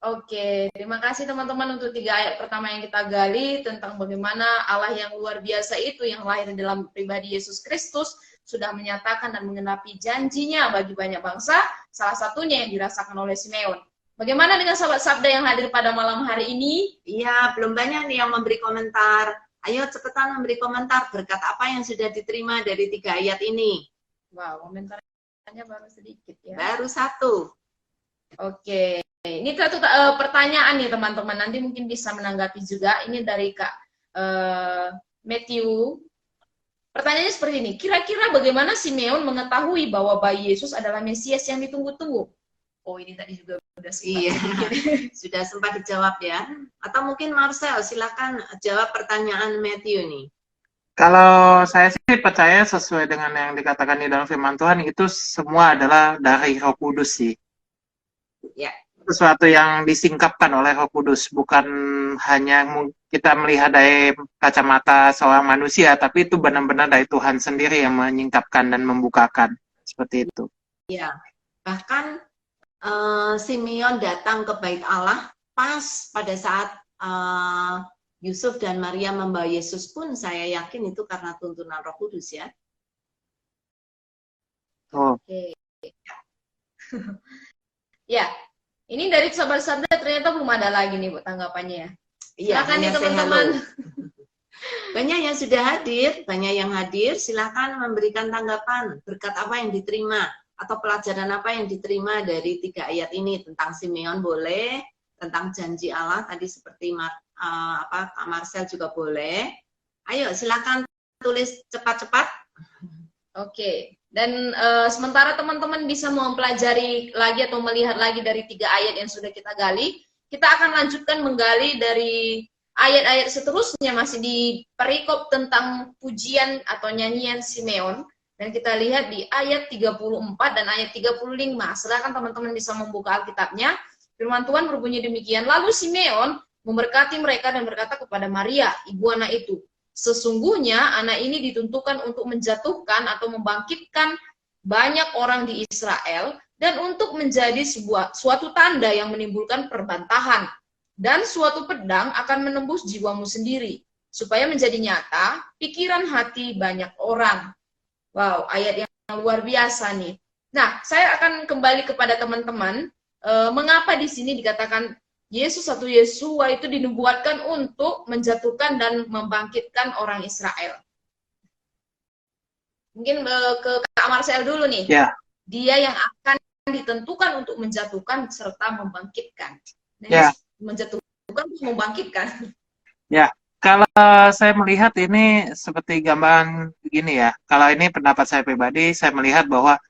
Oke, terima kasih teman-teman untuk 3 ayat pertama yang kita gali tentang bagaimana Allah yang luar biasa itu yang lahir dalam pribadi Yesus Kristus sudah menyatakan dan mengenapi janjinya bagi banyak bangsa, salah satunya yang dirasakan oleh Simeon. Bagaimana dengan sahabat Sabda yang hadir pada malam hari ini? Iya, belum banyak nih yang memberi komentar. Ayo cepetan memberi komentar berkat apa yang sudah diterima dari 3 ayat ini. Wow, komentarnya baru sedikit ya. Baru 1. Oke, ini satu pertanyaan nih teman-teman. Nanti mungkin bisa menanggapi juga. Ini dari Kak Matthew. Pertanyaannya seperti ini. Kira-kira bagaimana Simeon mengetahui bahwa bayi Yesus adalah Mesias yang ditunggu-tunggu? Oh, ini tadi juga sudah sempat. Sudah sempat dijawab ya. Atau mungkin Marcel, silakan jawab pertanyaan Matthew nih. Kalau saya sih percaya sesuai dengan yang dikatakan di dalam firman Tuhan, itu semua adalah dari Roh Kudus sih. Ya. Sesuatu yang disingkapkan oleh Roh Kudus, bukan hanya kita melihat dari kacamata seorang manusia, tapi itu benar-benar dari Tuhan sendiri yang menyingkapkan dan membukakan. Seperti itu. Ya, bahkan Simeon datang ke bait Allah pas pada saat Yusuf dan Maria membawa Yesus pun saya yakin itu karena tuntunan Roh Kudus ya. Oke. Ya, ini dari sahabat Sabda ternyata belum ada lagi nih Bu tanggapannya ya. Silakan nih teman-teman. Banyak yang sudah hadir, banyak yang hadir, silakan memberikan tanggapan berkat apa yang diterima atau pelajaran apa yang diterima dari 3 ayat ini. Tentang Simeon boleh, tentang janji Allah tadi seperti Kak Marcel juga boleh. Ayo silakan tulis cepat-cepat. Oke. Dan sementara teman-teman bisa mempelajari lagi atau melihat lagi dari 3 ayat yang sudah kita gali, kita akan lanjutkan menggali dari ayat-ayat seterusnya masih di perikop tentang pujian atau nyanyian Simeon. Dan kita lihat di ayat 34 dan ayat 35. Silakan teman-teman bisa membuka Alkitabnya. Firman Tuhan berbunyi demikian. Lalu Simeon memberkati mereka dan berkata kepada Maria, ibu anak itu, sesungguhnya anak ini ditentukan untuk menjatuhkan atau membangkitkan banyak orang di Israel dan untuk menjadi suatu tanda yang menimbulkan perbantahan. Dan suatu pedang akan menembus jiwamu sendiri, supaya menjadi nyata pikiran hati banyak orang. Wow, ayat yang luar biasa nih. Nah, saya akan kembali kepada teman-teman. Mengapa di sini dikatakan Yesus atau Yesua itu dinubuatkan untuk menjatuhkan dan membangkitkan orang Israel. Mungkin ke Kak Marcel dulu nih. Ya, Dia yang akan ditentukan untuk menjatuhkan serta membangkitkan. Nah, ya, menjatuhkan untuk membangkitkan. ya. Kalau saya melihat ini seperti gambaran begini ya. Kalau ini pendapat saya pribadi, saya melihat bahwa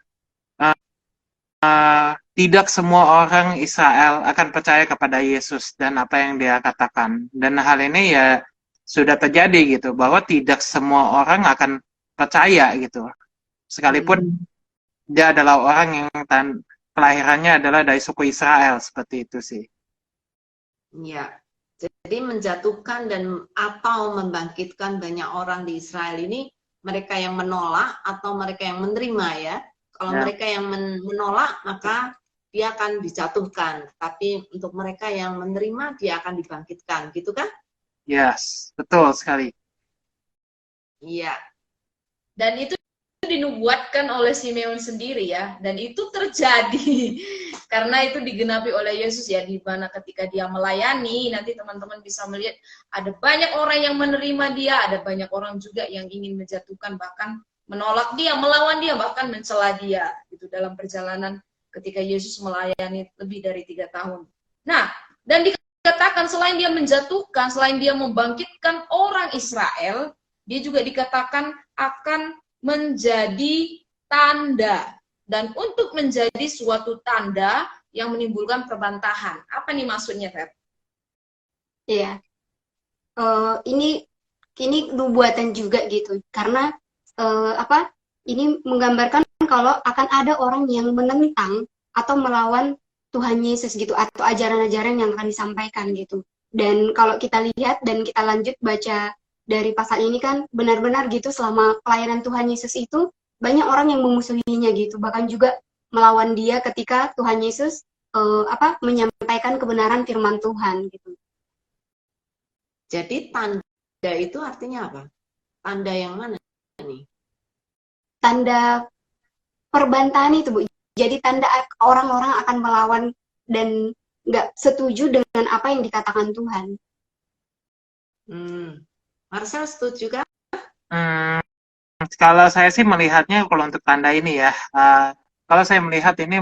tidak semua orang Israel akan percaya kepada Yesus dan apa yang dia katakan. Dan hal ini ya sudah terjadi gitu, bahwa tidak semua orang akan percaya gitu. Sekalipun dia adalah orang yang kelahirannya adalah dari suku Israel, seperti itu sih. Ya, jadi menjatuhkan dan atau membangkitkan banyak orang di Israel ini, mereka yang menolak atau mereka yang menerima ya. Kalau Ya. mereka yang menolak, maka dia akan dijatuhkan. Tapi untuk mereka yang menerima, dia akan dibangkitkan, gitu kan? Yes, betul sekali. Iya. Dan itu dinubuatkan oleh Simeon sendiri ya, dan itu terjadi karena itu digenapi oleh Yesus ya, di mana ketika dia melayani, nanti teman-teman bisa melihat ada banyak orang yang menerima dia, ada banyak orang juga yang ingin menjatuhkan, bahkan menolak dia, melawan dia, bahkan mencela dia gitu dalam perjalanan ketika Yesus melayani lebih dari 3 tahun. Nah, dan dikatakan selain dia menjatuhkan, selain dia membangkitkan orang Israel, dia juga dikatakan akan menjadi tanda, dan untuk menjadi suatu tanda yang menimbulkan perbantahan. Apa nih maksudnya, Fer? Iya. Ini nubuatan juga gitu, karena ini menggambarkan kalau akan ada orang yang menentang atau melawan Tuhan Yesus gitu, atau ajaran-ajaran yang akan disampaikan gitu. Dan kalau kita lihat dan kita lanjut baca dari pasal ini kan benar-benar gitu, selama pelayanan Tuhan Yesus itu banyak orang yang memusuhinya gitu, bahkan juga melawan dia ketika Tuhan Yesus menyampaikan kebenaran firman Tuhan gitu. Jadi tanda itu artinya apa? Tanda yang mana nih? Tanda perbantahan itu, Bu. Jadi tanda orang-orang akan melawan dan nggak setuju dengan apa yang dikatakan Tuhan. Marcel setuju kan? Kalau saya sih melihatnya, kalau untuk tanda ini ya, kalau saya melihat ini,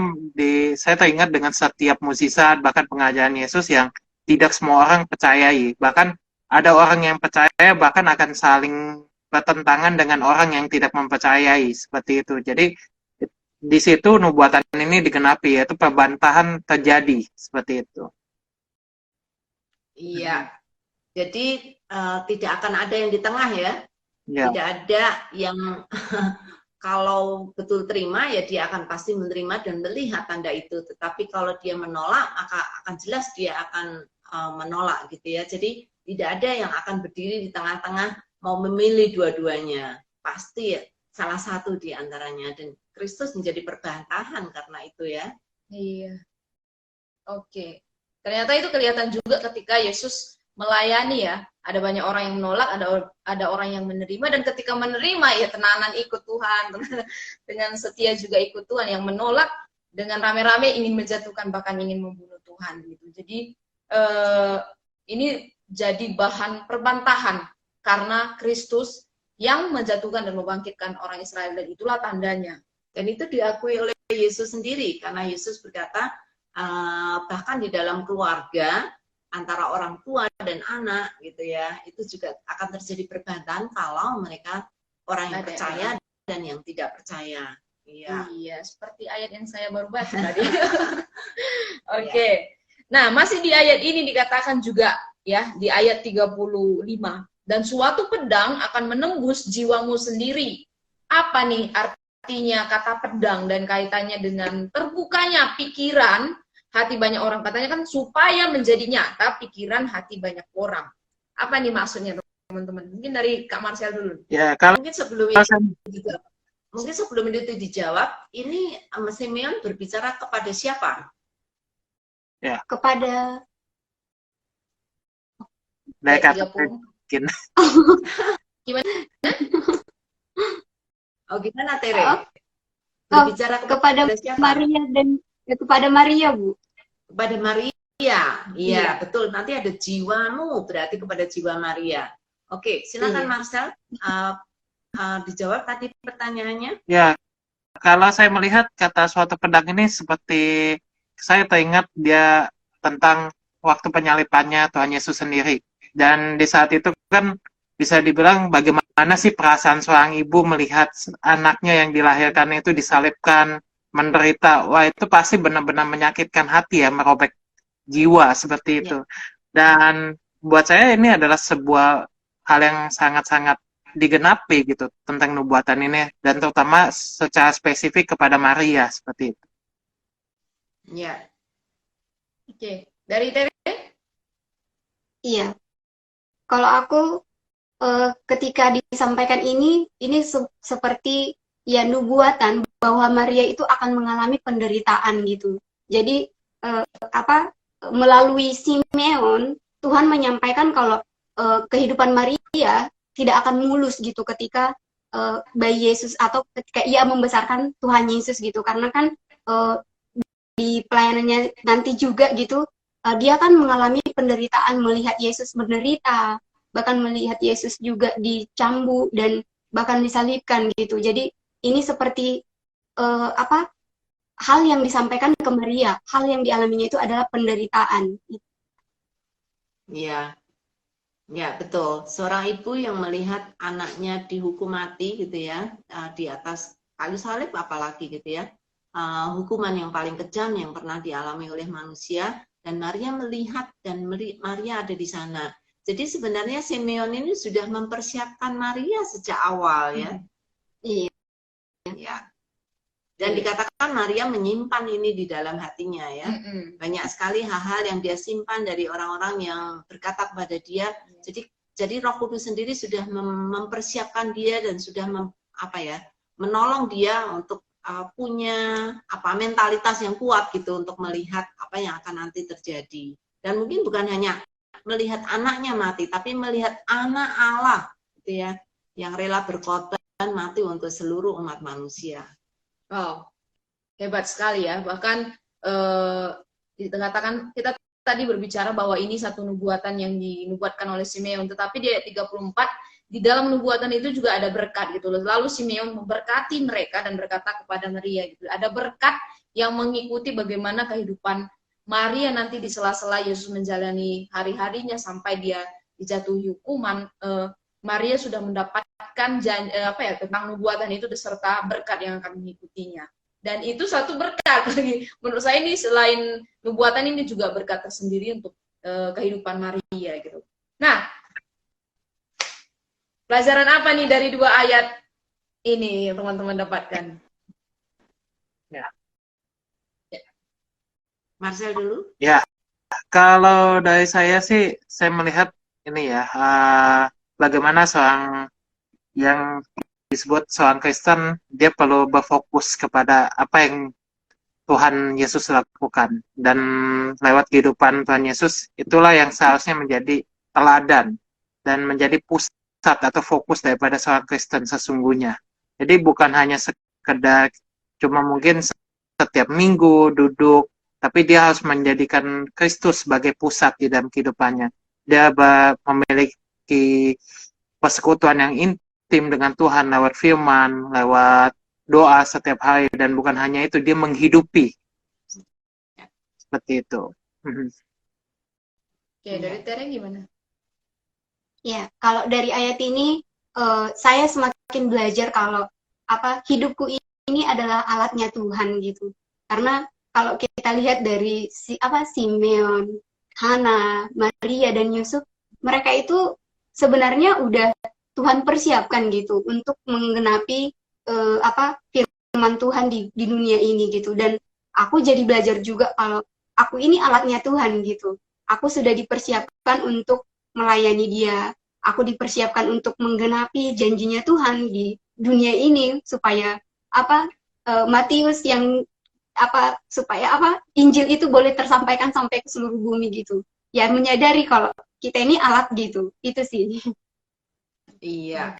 saya teringat dengan setiap mukjizat, bahkan pengajaran Yesus yang tidak semua orang percayai. Bahkan ada orang yang percaya, bahkan akan saling bertentangan dengan orang yang tidak mempercayai, seperti itu. Jadi di situ nubuatan ini digenapi, yaitu perbantahan terjadi, seperti itu. Iya. Jadi tidak akan ada yang di tengah ya. Ya. Tidak ada yang kalau betul terima ya dia akan pasti menerima dan melihat tanda itu. Tetapi kalau dia menolak, maka akan jelas dia akan menolak gitu ya. Jadi tidak ada yang akan berdiri di tengah-tengah mau memilih dua-duanya. Pasti ya, salah satu di antaranya, dan Kristus menjadi perbantahan karena itu ya. Iya. Oke. Ternyata itu kelihatan juga ketika Yesus melayani ya. Ada banyak orang yang menolak, ada orang yang menerima, dan ketika menerima ya tenanan ikut Tuhan, dengan setia juga ikut Tuhan. Yang menolak dengan rame-rame ingin menjatuhkan, bahkan ingin membunuh Tuhan gitu. Jadi ini jadi bahan perbantahan karena Kristus yang menjatuhkan dan membangkitkan orang Israel, dan itulah tandanya. Dan itu diakui oleh Yesus sendiri, karena Yesus berkata bahkan di dalam keluarga antara orang tua dan anak gitu ya, itu juga akan terjadi perbantahan kalau mereka orang yang percaya dan yang tidak percaya. Iya, seperti ayat yang saya baru baca tadi. Oke. Nah, masih di ayat ini dikatakan juga ya, di ayat 35, dan suatu pedang akan menembus jiwamu sendiri. Apa nih artinya kata pedang dan kaitannya dengan terbukanya pikiran hati banyak orang? Katanya kan supaya menjadi nyata pikiran hati banyak orang. Apa nih maksudnya, teman-teman? Mungkin dari Kak Marcel dulu. Ya, kalau mungkin sebelum itu dijawab, ini Simeon berbicara kepada siapa? Ya. Kepada mungkin. Gimana? Oh, gimana Tere? Berbicara kepada siapa? Maria, dan kepada Maria, Bu. Kepada Maria. Iya, Iya. betul. Nanti ada jiwamu, berarti kepada jiwa Maria. Oke, silakan Iya. Marcel. Dijawab tadi pertanyaannya. Ya, kalau saya melihat kata suatu pedang ini seperti saya teringat dia tentang waktu penyalipannya Tuhan Yesus sendiri. Dan di saat itu kan bisa dibilang bagaimana sih perasaan seorang ibu melihat anaknya yang dilahirkan itu disalibkan, menderita. Wah, itu pasti benar-benar menyakitkan hati ya, merobek jiwa seperti Ya. itu. Dan buat saya ini adalah sebuah hal yang sangat-sangat digenapi gitu tentang nubuatan ini, dan terutama secara spesifik kepada Maria seperti itu. Ya. Oke. Dari Tere? Iya. Kalau aku ketika disampaikan ini seperti ya nubuatan bahwa Maria itu akan mengalami penderitaan gitu. Jadi melalui Simeon Tuhan menyampaikan kalau kehidupan Maria tidak akan mulus gitu ketika bayi Yesus atau ketika ia membesarkan Tuhan Yesus gitu, karena kan di pelayanannya nanti juga gitu dia kan mengalami penderitaan, melihat Yesus menderita, bahkan melihat Yesus juga dicambuk dan bahkan disalibkan gitu. Jadi ini seperti hal yang disampaikan ke Maria, hal yang dialaminya itu adalah penderitaan. Iya. Ya, betul. Seorang ibu yang melihat anaknya dihukum mati gitu ya, di atas kayu salib apalagi gitu ya. Hukuman yang paling kejam yang pernah dialami oleh manusia, dan Maria melihat dan Maria ada di sana. Jadi sebenarnya Simeon ini sudah mempersiapkan Maria sejak awal ya. Iya. Ya. Dan dikatakan Maria menyimpan ini di dalam hatinya ya. Banyak sekali hal-hal yang dia simpan dari orang-orang yang berkata kepada dia. Jadi Roh Kudus sendiri sudah mempersiapkan dia dan sudah menolong dia untuk punya mentalitas yang kuat gitu untuk melihat apa yang akan nanti terjadi. Dan mungkin bukan hanya melihat anaknya mati, tapi melihat anak Allah gitu ya, yang rela berkorban mati untuk seluruh umat manusia. Wow, hebat sekali ya. Bahkan dikatakan kita tadi berbicara bahwa ini satu nubuatan yang dinubuatkan oleh Simeon, tetapi di ayat 34 di dalam nubuatan itu juga ada berkat gitu. Lalu Simeon memberkati mereka dan berkata kepada Maria gitu. Ada berkat yang mengikuti bagaimana kehidupan Maria nanti di sela-sela Yesus menjalani hari-harinya sampai dia dijatuhi hukuman. Maria sudah mendapatkan tentang nubuatan itu beserta berkat yang akan mengikutinya. Dan itu satu berkat. Menurut saya ini selain nubuatan ini juga berkat tersendiri untuk kehidupan Maria gitu. Nah, pelajaran apa nih dari dua ayat ini yang teman-teman dapatkan? Ya. Marcel dulu. Ya, kalau dari saya sih, saya melihat ini ya, bagaimana seorang yang disebut seorang Kristen, dia perlu berfokus kepada apa yang Tuhan Yesus lakukan. Dan lewat kehidupan Tuhan Yesus, itulah yang seharusnya menjadi teladan dan menjadi pusat atau fokus daripada seorang Kristen sesungguhnya. Jadi bukan hanya sekedar cuma mungkin setiap minggu duduk, tapi dia harus menjadikan Kristus sebagai pusat di dalam kehidupannya. Dia memiliki persekutuan yang intim dengan Tuhan lewat firman, lewat doa setiap hari, dan bukan hanya itu, dia menghidupi. Seperti itu. Oke, dari Tere gimana? Ya, kalau dari ayat ini saya semakin belajar kalau hidupku ini adalah alatnya Tuhan gitu. Karena kalau kita lihat dari Simeon, Hana, Maria dan Yusuf, mereka itu sebenarnya udah Tuhan persiapkan gitu untuk menggenapi firman Tuhan di dunia ini gitu. Dan aku jadi belajar juga kalau aku ini alatnya Tuhan gitu. Aku sudah dipersiapkan untuk melayani Dia. Aku dipersiapkan untuk menggenapi janjinya Tuhan di dunia ini supaya Matius yang supaya Injil itu boleh tersampaikan sampai ke seluruh bumi gitu. Ya menyadari kalau kita ini alat gitu. Itu sih. Iya.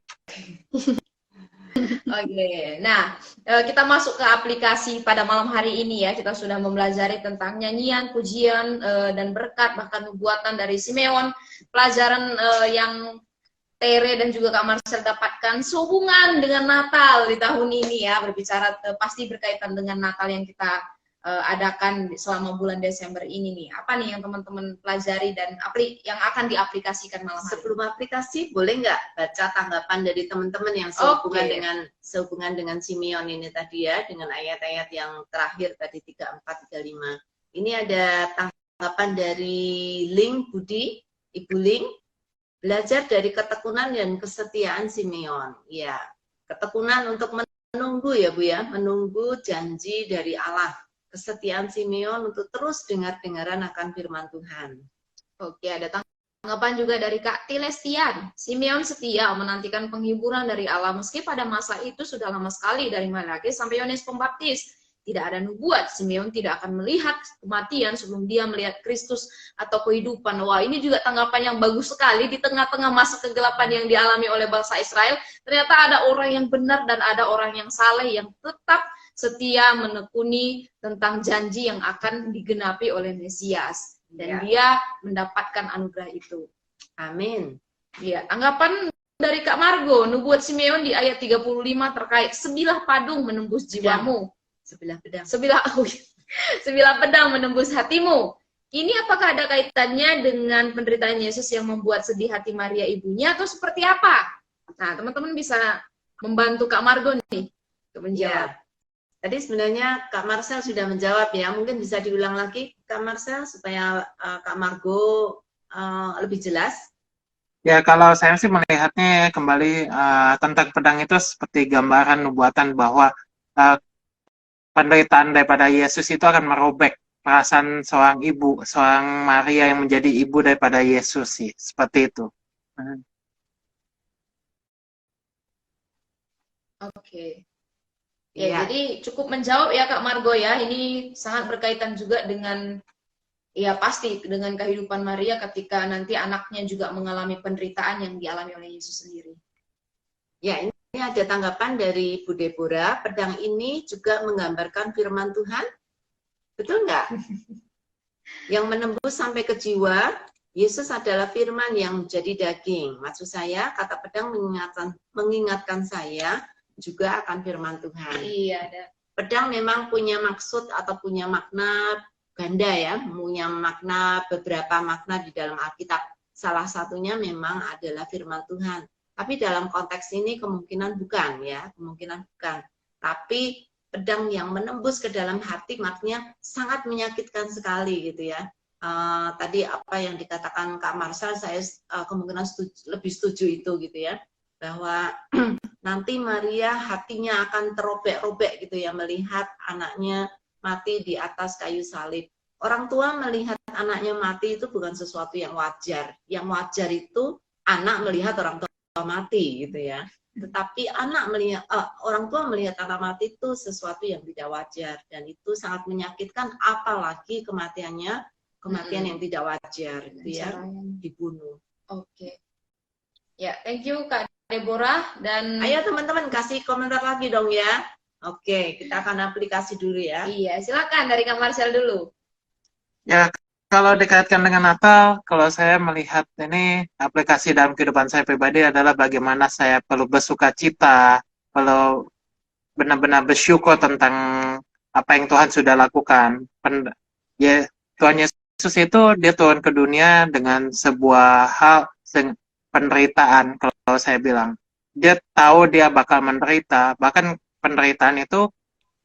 Oke, nah kita masuk ke aplikasi pada malam hari ini ya. Kita sudah mempelajari tentang nyanyian, pujian, dan berkat, bahkan nubuatan dari Simeon. Pelajaran yang Tere dan juga Kak Marcel dapatkan sehubungan dengan Natal di tahun ini ya. Berbicara pasti berkaitan dengan Natal yang kita adakan selama bulan Desember ini nih. Apa nih yang teman-teman pelajari dan yang akan diaplikasikan malam hari? Sebelum aplikasi, boleh nggak baca tanggapan dari teman-teman yang sehubungan dengan Simeon ini tadi ya, dengan ayat-ayat yang terakhir tadi 34, 35. Ini ada tanggapan dari Ling Budi, Ibu Ling, belajar dari ketekunan dan kesetiaan Simeon. Ya, ketekunan untuk menunggu ya Bu ya, menunggu janji dari Allah. Kesetiaan Simeon untuk terus dengar-dengaran akan firman Tuhan. Oke, ada tanggapan juga dari Kak Tilestian. Simeon setia menantikan penghiburan dari Allah meski pada masa itu sudah lama sekali dari Malaki sampai Yohanes Pembaptis. Tidak ada nubuat, Simeon tidak akan melihat kematian sebelum dia melihat Kristus atau kehidupan. Wah, ini juga tanggapan yang bagus sekali di tengah-tengah masa kegelapan yang dialami oleh bangsa Israel. Ternyata ada orang yang benar dan ada orang yang saleh yang tetap setia menekuni tentang janji yang akan digenapi oleh Mesias. Dan dia mendapatkan anugerah itu. Amin. Ya, tanggapan dari Kak Margo, nubuat Simeon di ayat 35 terkait sebilah padung menembus jiwamu. Sebilah pedang. Sebilah pedang menembus hatimu. Ini apakah ada kaitannya dengan penderitaan Yesus yang membuat sedih hati Maria ibunya atau seperti apa? Nah, teman-teman bisa membantu Kak Margo nih untuk menjawab. Ya. Tadi sebenarnya Kak Marcel sudah menjawab ya, mungkin bisa diulang lagi Kak Marcel supaya Kak Margo lebih jelas. Ya, kalau saya sih melihatnya kembali tentang pedang itu seperti gambaran nubuatan bahwa penderitaan daripada Yesus itu akan merobek perasaan seorang ibu, seorang Maria yang menjadi ibu daripada Yesus sih, seperti itu. Oke. Ya, jadi cukup menjawab ya Kak Margo ya. Ini sangat berkaitan juga dengan, ya pasti dengan kehidupan Maria ketika nanti anaknya juga mengalami penderitaan yang dialami oleh Yesus sendiri. Ya, ini ada tanggapan dari Bu Deborah. Pedang ini juga menggambarkan firman Tuhan. Betul nggak? Yang menembus sampai ke jiwa, Yesus adalah firman yang menjadi daging. Maksud saya, kata pedang mengingatkan saya juga akan firman Tuhan. Iya, ada. Pedang memang punya maksud atau punya makna ganda ya, punya makna beberapa makna di dalam Alkitab. Salah satunya memang adalah firman Tuhan. Tapi dalam konteks ini kemungkinan bukan ya, kemungkinan bukan. Tapi pedang yang menembus ke dalam hati maknanya sangat menyakitkan sekali gitu ya. Tadi apa yang dikatakan Kak Marcel, saya kemungkinan lebih setuju itu gitu ya. Bahwa nanti Maria hatinya akan terobek-robek gitu ya, melihat anaknya mati di atas kayu salib. Orang tua melihat anaknya mati itu bukan sesuatu yang wajar. Yang wajar itu anak melihat orang tua mati gitu ya. Tetapi orang tua melihat anak mati itu sesuatu yang tidak wajar, dan itu sangat menyakitkan, apalagi kematian yang tidak wajar gitu ya, dibunuh. Oke. Ya, thank you Kak Deborah, dan ayo teman-teman kasih komentar lagi dong ya. Oke, kita akan aplikasi dulu ya. Iya, silakan dari Kak Marcel dulu. Ya, kalau dikaitkan dengan Natal, kalau saya melihat ini aplikasi dalam kehidupan saya pribadi adalah bagaimana saya perlu bersuka cita, perlu benar-benar bersyukur tentang apa yang Tuhan sudah lakukan. Ya, Tuhan Yesus itu dia turun ke dunia dengan sebuah hal penderitaan, kalau saya bilang. Dia tahu dia bakal menderita, bahkan penderitaan itu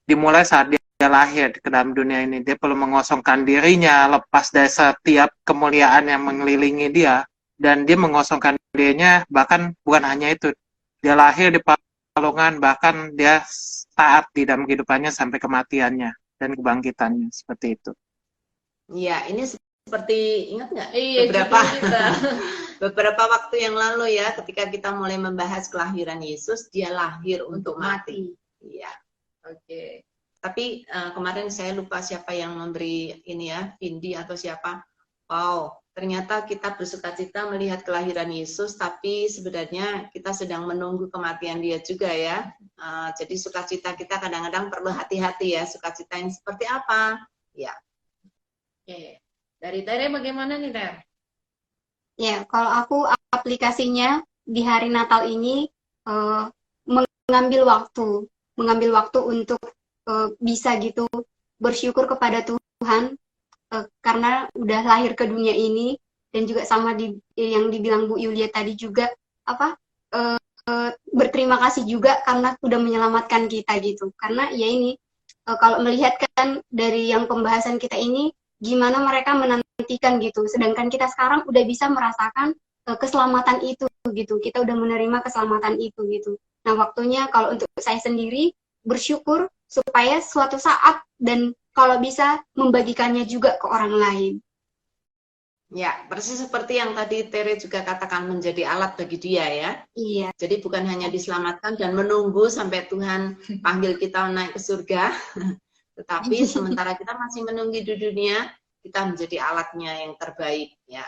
dimulai saat dia lahir ke dalam dunia ini. Dia perlu mengosongkan dirinya, lepas dari setiap kemuliaan yang mengelilingi dia, dan dia mengosongkan dirinya, bahkan bukan hanya itu. Dia lahir di palungan, bahkan dia taat di dalam kehidupannya sampai kematiannya dan kebangkitannya, seperti itu. Iya, ini seperti, ingat nggak? Iya, beberapa waktu yang lalu ya, ketika kita mulai membahas kelahiran Yesus, dia lahir untuk mati. Iya. Oke. Tapi kemarin saya lupa siapa yang memberi ini ya, Vindi atau siapa. Wow, ternyata kita bersukacita melihat kelahiran Yesus, tapi sebenarnya kita sedang menunggu kematian dia juga ya. Jadi sukacita kita kadang-kadang perlu hati-hati ya, sukacita yang seperti apa? Ya. Oke. Dari Tere bagaimana nih, Ter? Ya, kalau aku aplikasinya di hari Natal ini mengambil waktu untuk bisa gitu bersyukur kepada Tuhan karena udah lahir ke dunia ini, dan juga sama yang dibilang Bu Yulia tadi juga apa berterima kasih juga karena udah menyelamatkan kita gitu. Karena ya ini kalau melihat kan dari yang pembahasan kita ini gimana mereka menantikan gitu, sedangkan kita sekarang udah bisa merasakan keselamatan itu gitu. Kita udah menerima keselamatan itu gitu. Nah, waktunya kalau untuk saya sendiri bersyukur supaya suatu saat dan kalau bisa membagikannya juga ke orang lain. Ya, persis seperti yang tadi Tere juga katakan, menjadi alat bagi dia ya. Iya. Jadi bukan hanya diselamatkan dan menunggu sampai Tuhan panggil kita naik ke surga, tetapi sementara kita masih menunggu di dunia, kita menjadi alatnya yang terbaik ya.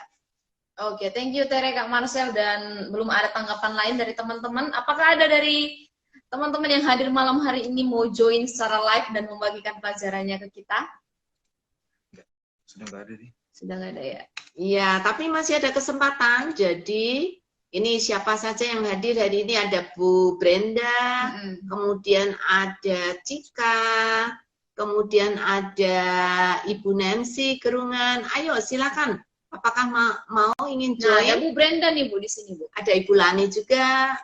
Oke, thank you Tere, Kak Marcel, dan belum ada tanggapan lain dari teman-teman. Apakah ada dari teman-teman yang hadir malam hari ini mau join secara live dan membagikan pelajarannya ke kita? Sudah nggak ada nih. Sudah nggak ada ya? Iya, tapi masih ada kesempatan. Jadi ini siapa saja yang hadir hari ini? Ada Bu Brenda, kemudian ada Cika, kemudian ada Ibu Nancy Gerungan. Ayo silakan. Apakah mau ingin Nah, ada join? Bu Brenda nih Bu di sini Bu. Ada Ibu Lani juga.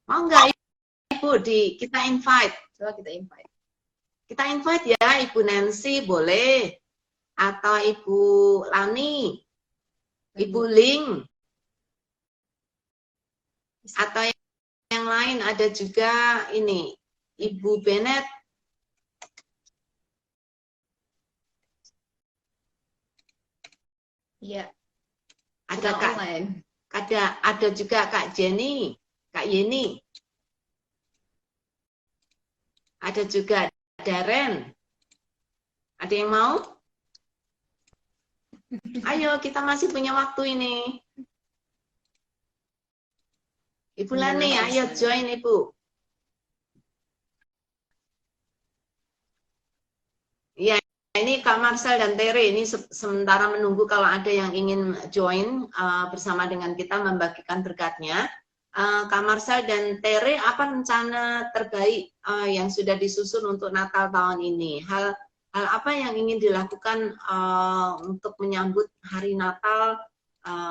Mau nggak Ibu kita invite? Coba kita invite. Kita invite ya, Ibu Nancy boleh. Atau Ibu Lani, Ibu Ling, atau yang lain ada juga ini, Ibu Bennett. Iya. Ada Sudah Kak, online. ada juga Kak Jenny, Kak Yeni. Ada juga Darren. Ada yang mau? Ayo, kita masih punya waktu ini. Ibu Lani, ayo join Ibu. Ya, ini Kak Marcel dan Tere, ini sementara menunggu kalau ada yang ingin join bersama dengan kita membagikan berkatnya. Kak Marcel dan Tere, apa rencana terbaik yang sudah disusun untuk Natal tahun ini? Hal apa yang ingin dilakukan untuk menyambut hari Natal,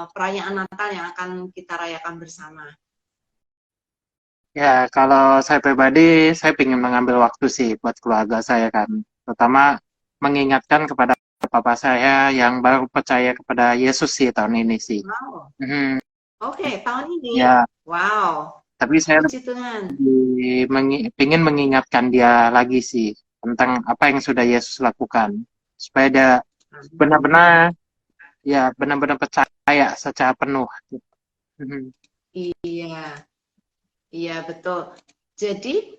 perayaan Natal yang akan kita rayakan bersama? Ya, kalau saya pribadi, saya ingin mengambil waktu sih buat keluarga saya kan. Terutama mengingatkan kepada papa saya yang baru percaya kepada Yesus sih tahun ini sih. Wow. Mhm. Oke, tahun ini? Ya, Wow. tapi saya Puji Tuhan. ingin mengingatkan dia lagi sih tentang apa yang sudah Yesus lakukan. Supaya dia benar-benar percaya secara penuh. Mhm. Iya. Iya, betul. Jadi,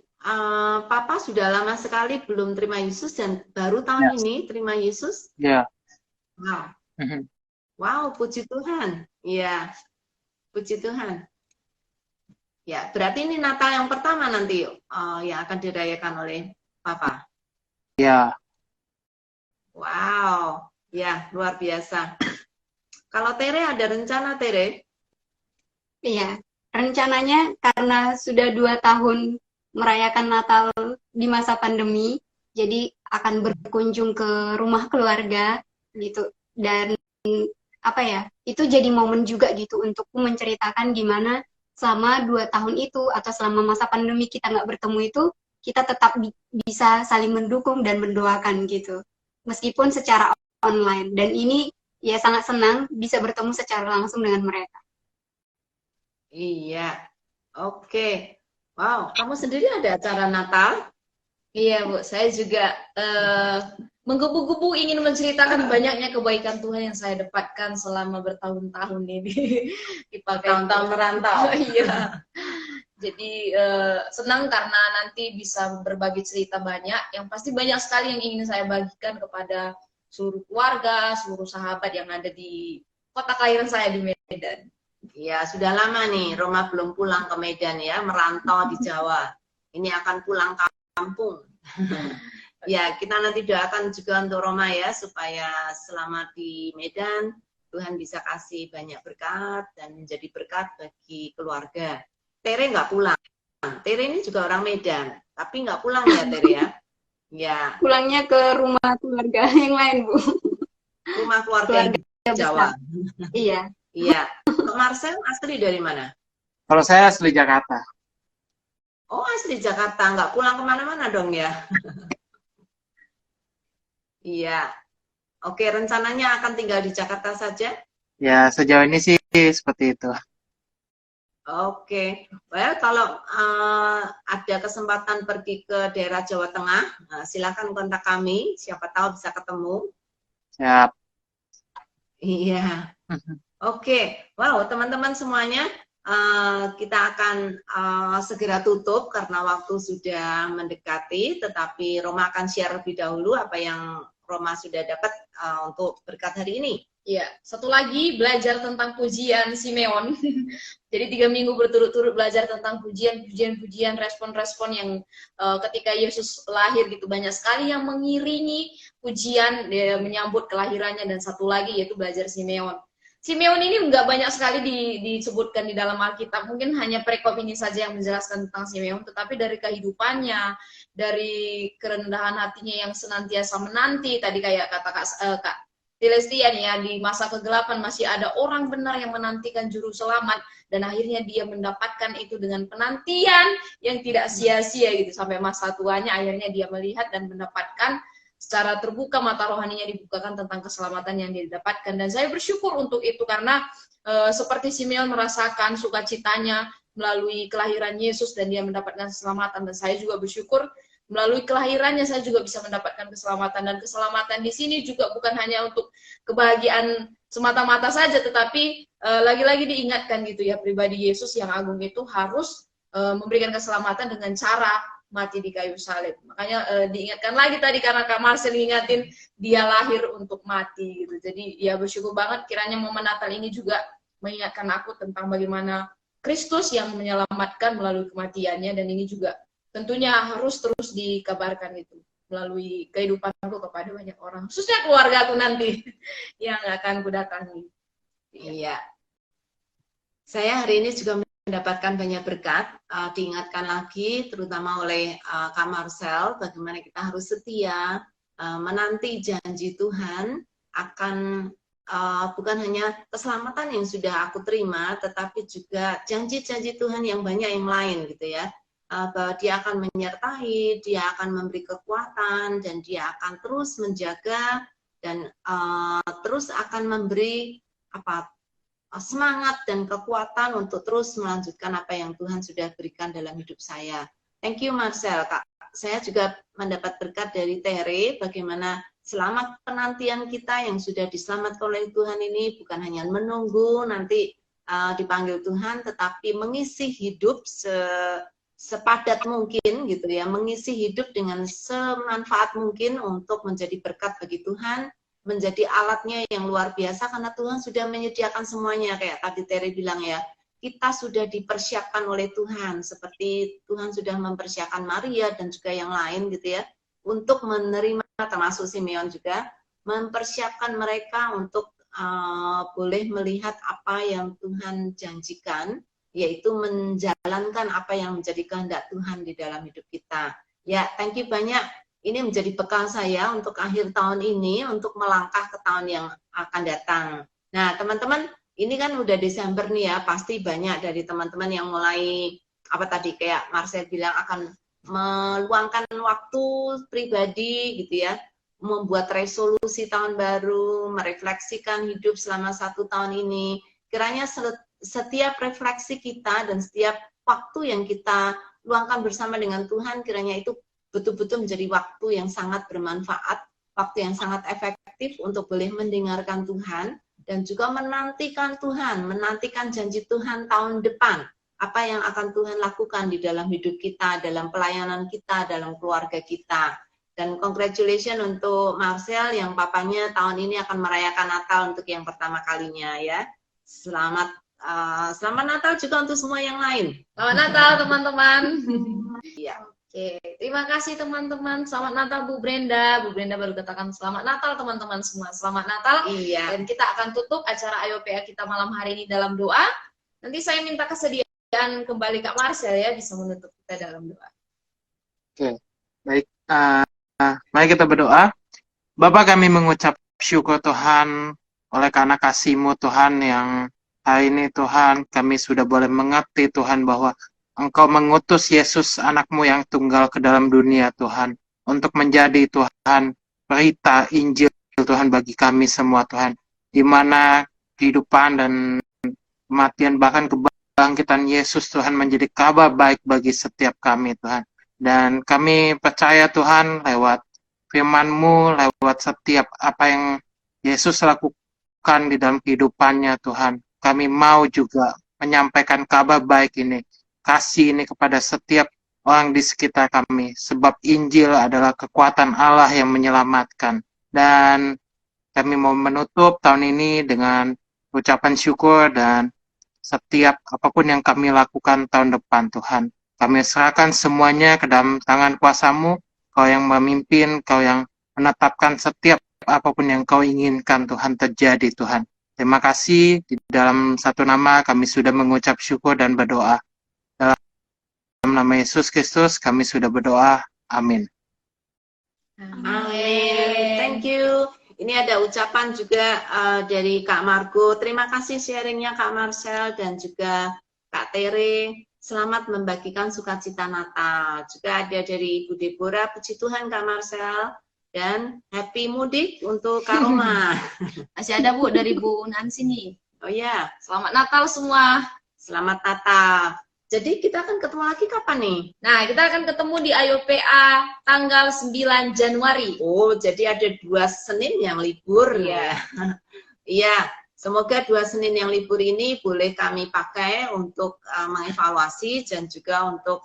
Papa sudah lama sekali belum terima Yesus dan baru tahun Yes. ini terima Yesus? Ya. Wow. Mhm. Wow, puji Tuhan. Iya, puji Tuhan. Ya, berarti ini Natal yang pertama nanti yang akan dirayakan oleh Papa. Ya. Wow, ya luar biasa. Kalau Tere ada rencana, Tere? Iya, rencananya karena sudah 2 tahun merayakan Natal di masa pandemi, jadi akan berkunjung ke rumah keluarga gitu. Dan apa ya, itu jadi momen juga gitu untuk menceritakan gimana selama 2 tahun itu atau selama masa pandemi kita nggak bertemu itu, kita tetap bisa saling mendukung dan mendoakan gitu. Meskipun secara online. Dan ini ya sangat senang bisa bertemu secara langsung dengan mereka. Iya, oke. Wow, kamu sendiri ada acara Natal? Iya Bu, saya juga menggebu-gebu ingin menceritakan banyaknya kebaikan Tuhan yang saya dapatkan selama bertahun-tahun ini dipakai Tahun-tahun merantau. Iya. Jadi senang karena nanti bisa berbagi cerita banyak. Yang pasti banyak sekali yang ingin saya bagikan kepada seluruh keluarga, seluruh sahabat yang ada di kota kelahiran saya di Medan. Ya, sudah lama nih Roma belum pulang ke Medan ya, merantau di Jawa. Ini akan pulang kampung. Ya, kita nanti doakan juga untuk Roma ya, supaya selamat di Medan, Tuhan bisa kasih banyak berkat dan menjadi berkat bagi keluarga. Tere nggak pulang. Tere ini juga orang Medan, tapi nggak pulang ya Tere ya. Ya. Pulangnya ke rumah keluarga yang lain, Bu. Rumah keluarga yang di Jawa. Iya. Iya. Untuk Marcel asli dari mana? Kalau saya asli Jakarta. Oh, asli Jakarta, nggak pulang kemana-mana dong ya? Iya. Oke, rencananya akan tinggal di Jakarta saja? Ya, sejauh ini sih seperti itu. Oke, well kalau ada kesempatan pergi ke daerah Jawa Tengah, silakan kontak kami, siapa tahu bisa ketemu. Siap. Iya. Oke, wow teman-teman semuanya, kita akan segera tutup karena waktu sudah mendekati, tetapi Roma akan share lebih dahulu apa yang Roma sudah dapat untuk berkat hari ini. Iya, satu lagi belajar tentang pujian Simeon. Jadi 3 minggu berturut-turut belajar tentang pujian, respon-respon yang ketika Yesus lahir gitu banyak sekali yang mengiringi pujian menyambut kelahirannya, dan satu lagi yaitu belajar Simeon. Simeon ini nggak banyak sekali disebutkan di dalam Alkitab, mungkin hanya perikop ini saja yang menjelaskan tentang Simeon, tetapi dari kehidupannya, dari kerendahan hatinya yang senantiasa menanti, tadi kayak kata Kak Celestian ya, di masa kegelapan masih ada orang benar yang menantikan juru selamat, dan akhirnya dia mendapatkan itu dengan penantian yang tidak sia-sia gitu, sampai masa tuanya akhirnya dia melihat dan mendapatkan secara terbuka, mata rohaninya dibukakan tentang keselamatan yang dia dapatkan. Dan saya bersyukur untuk itu karena seperti Simeon merasakan sukacitanya melalui kelahiran Yesus dan dia mendapatkan keselamatan, dan saya juga bersyukur melalui kelahirannya saya juga bisa mendapatkan keselamatan. Dan keselamatan di sini juga bukan hanya untuk kebahagiaan semata-mata saja, tetapi lagi-lagi diingatkan gitu ya, pribadi Yesus yang agung itu harus memberikan keselamatan dengan cara mati di kayu salib. Makanya diingatkan lagi tadi karena Kak Marcel ingatin dia lahir untuk mati gitu. Jadi ya bersyukur banget kiranya momen Natal ini juga mengingatkan aku tentang bagaimana Kristus yang menyelamatkan melalui kematiannya, dan ini juga tentunya harus terus dikabarkan itu melalui kehidupanku kepada banyak orang, khususnya keluarga aku nanti yang akan kudatangi. Iya. Saya hari ini juga mendapatkan banyak berkat, diingatkan lagi terutama oleh Kak Marcel bagaimana kita harus setia menanti janji Tuhan akan bukan hanya keselamatan yang sudah aku terima, tetapi juga janji-janji Tuhan yang banyak yang lain gitu ya. Bahwa dia akan menyertai, dia akan memberi kekuatan, dan dia akan terus menjaga dan terus akan memberi semangat dan kekuatan untuk terus melanjutkan apa yang Tuhan sudah berikan dalam hidup saya. Thank you Marcel, Kak. Saya juga mendapat berkat dari Tere, bagaimana selama penantian kita yang sudah diselamatkan oleh Tuhan ini bukan hanya menunggu nanti dipanggil Tuhan, tetapi mengisi hidup sepadat mungkin gitu ya, mengisi hidup dengan semanfaat mungkin untuk menjadi berkat bagi Tuhan, menjadi alatnya yang luar biasa karena Tuhan sudah menyediakan semuanya. Kayak tadi Tere bilang ya, kita sudah dipersiapkan oleh Tuhan, seperti Tuhan sudah mempersiapkan Maria dan juga yang lain gitu ya, untuk menerima, termasuk Simeon juga, mempersiapkan mereka untuk boleh melihat apa yang Tuhan janjikan, yaitu menjalankan apa yang menjadi kehendak Tuhan di dalam hidup kita. Ya, thank you banyak. Ini menjadi bekal saya untuk akhir tahun ini, untuk melangkah ke tahun yang akan datang. Nah, teman-teman, ini kan udah Desember nih ya, pasti banyak dari teman-teman yang mulai, kayak Marcel bilang, akan meluangkan waktu pribadi gitu ya, membuat resolusi tahun baru, merefleksikan hidup selama 1 tahun ini. Kiranya setiap refleksi kita dan setiap waktu yang kita luangkan bersama dengan Tuhan, kiranya itu betul-betul menjadi waktu yang sangat bermanfaat, waktu yang sangat efektif untuk boleh mendengarkan Tuhan, dan juga menantikan Tuhan, menantikan janji Tuhan tahun depan, apa yang akan Tuhan lakukan di dalam hidup kita, dalam pelayanan kita, dalam keluarga kita. Dan congratulations untuk Marcel yang papanya tahun ini akan merayakan Natal untuk yang pertama kalinya ya. Selamat Natal juga untuk semua yang lain. Selamat Natal teman-teman. Iya. Oke, terima kasih teman-teman. Selamat Natal Bu Brenda. Bu Brenda baru katakan selamat Natal teman-teman semua. Selamat Natal. Iya. Dan kita akan tutup acara AYOPA kita malam hari ini dalam doa. Nanti saya minta kesediaan kembali Kak Marcel ya, bisa menutup kita dalam doa. Oke, baik. Mari kita berdoa. Bapa, kami mengucap syukur Tuhan oleh karena kasih-Mu Tuhan yang hari ini Tuhan kami sudah boleh mengerti Tuhan bahwa Engkau mengutus Yesus anak-Mu yang tunggal ke dalam dunia Tuhan untuk menjadi Tuhan berita Injil Tuhan bagi kami semua Tuhan, di mana kehidupan dan kematian bahkan kebangkitan Yesus Tuhan menjadi kabar baik bagi setiap kami Tuhan. Dan kami percaya Tuhan lewat firman-Mu, lewat setiap apa yang Yesus lakukan di dalam kehidupannya Tuhan, kami mau juga menyampaikan kabar baik ini, kasih ini kepada setiap orang di sekitar kami, sebab Injil adalah kekuatan Allah yang menyelamatkan. Dan kami mau menutup tahun ini dengan ucapan syukur, dan setiap apapun yang kami lakukan tahun depan Tuhan, kami serahkan semuanya ke dalam tangan kuasa-Mu. Kau yang memimpin, Kau yang menetapkan setiap apapun yang Kau inginkan Tuhan terjadi Tuhan. Terima kasih, di dalam satu nama kami sudah mengucap syukur dan berdoa. Dalam nama Yesus Kristus kami sudah berdoa. Amin. Amin. Thank you. Ini ada ucapan juga dari Kak Margo. Terima kasih sharingnya Kak Marcel dan juga Kak Tere. Selamat membagikan sukacita Natal. Juga ada dari Ibu Deborah. Puji Tuhan Kak Marcel. Dan happy mudik untuk Kak Roma. Masih ada Bu dari Bu Nancy nih. Oh ya, Selamat Natal semua. selamat Natal. Jadi kita akan ketemu lagi kapan nih? Nah, kita akan ketemu di AYOPA tanggal 9 Januari. Oh, jadi ada 2 Senin yang libur ya. Iya, semoga 2 Senin yang libur ini boleh kami pakai untuk mengevaluasi dan juga untuk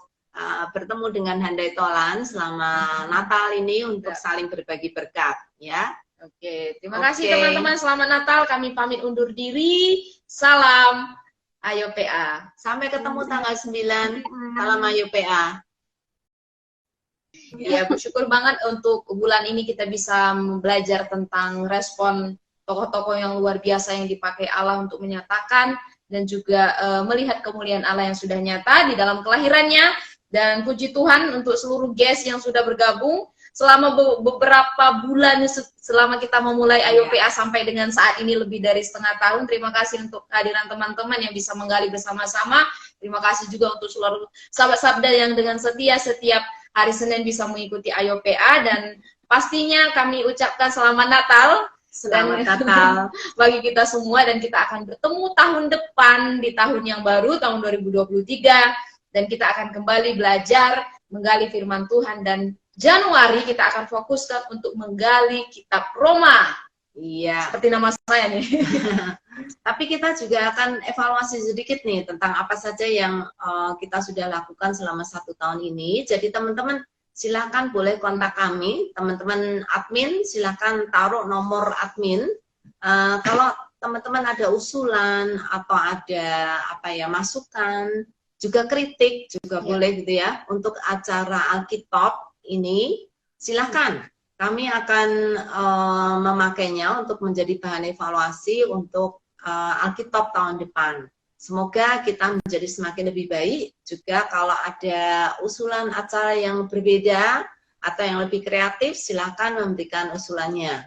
bertemu dengan handai tolan selama Natal ini untuk saling berbagi berkat ya. Oke, terima kasih teman-teman. Selamat Natal. Kami pamit undur diri. Salam AYOPA. Sampai ketemu tanggal 9. Salam AYOPA. Ya, bersyukur banget untuk bulan ini kita bisa belajar tentang respon tokoh-tokoh yang luar biasa yang dipakai Allah untuk menyatakan dan juga melihat kemuliaan Allah yang sudah nyata di dalam kelahirannya. Dan puji Tuhan untuk seluruh guest yang sudah bergabung selama beberapa bulan selama kita memulai AYOPA sampai dengan saat ini lebih dari setengah tahun. Terima kasih untuk kehadiran teman-teman yang bisa menggali bersama-sama. Terima kasih juga untuk seluruh sahabat sabda yang dengan setia setiap hari Senin bisa mengikuti AYOPA, dan pastinya kami ucapkan selamat Natal. Selamat Natal bagi kita semua, dan kita akan bertemu tahun depan di tahun yang baru, tahun 2023, dan kita akan kembali belajar menggali firman Tuhan, dan Januari kita akan fokuskan untuk menggali kitab Roma. Iya. Seperti nama saya nih. Tapi kita juga akan evaluasi sedikit nih tentang apa saja yang kita sudah lakukan selama 1 tahun ini. Jadi teman-teman silakan boleh kontak kami, teman-teman admin silakan taruh nomor admin. Kalau teman-teman ada usulan atau ada masukan, juga kritik juga boleh gitu ya untuk acara Alkitab ini, silakan. Kami akan memakainya untuk menjadi bahan evaluasi untuk Alkitab tahun depan. Semoga kita menjadi semakin lebih baik. Juga kalau ada usulan acara yang berbeda atau yang lebih kreatif, silakan memberikan usulannya.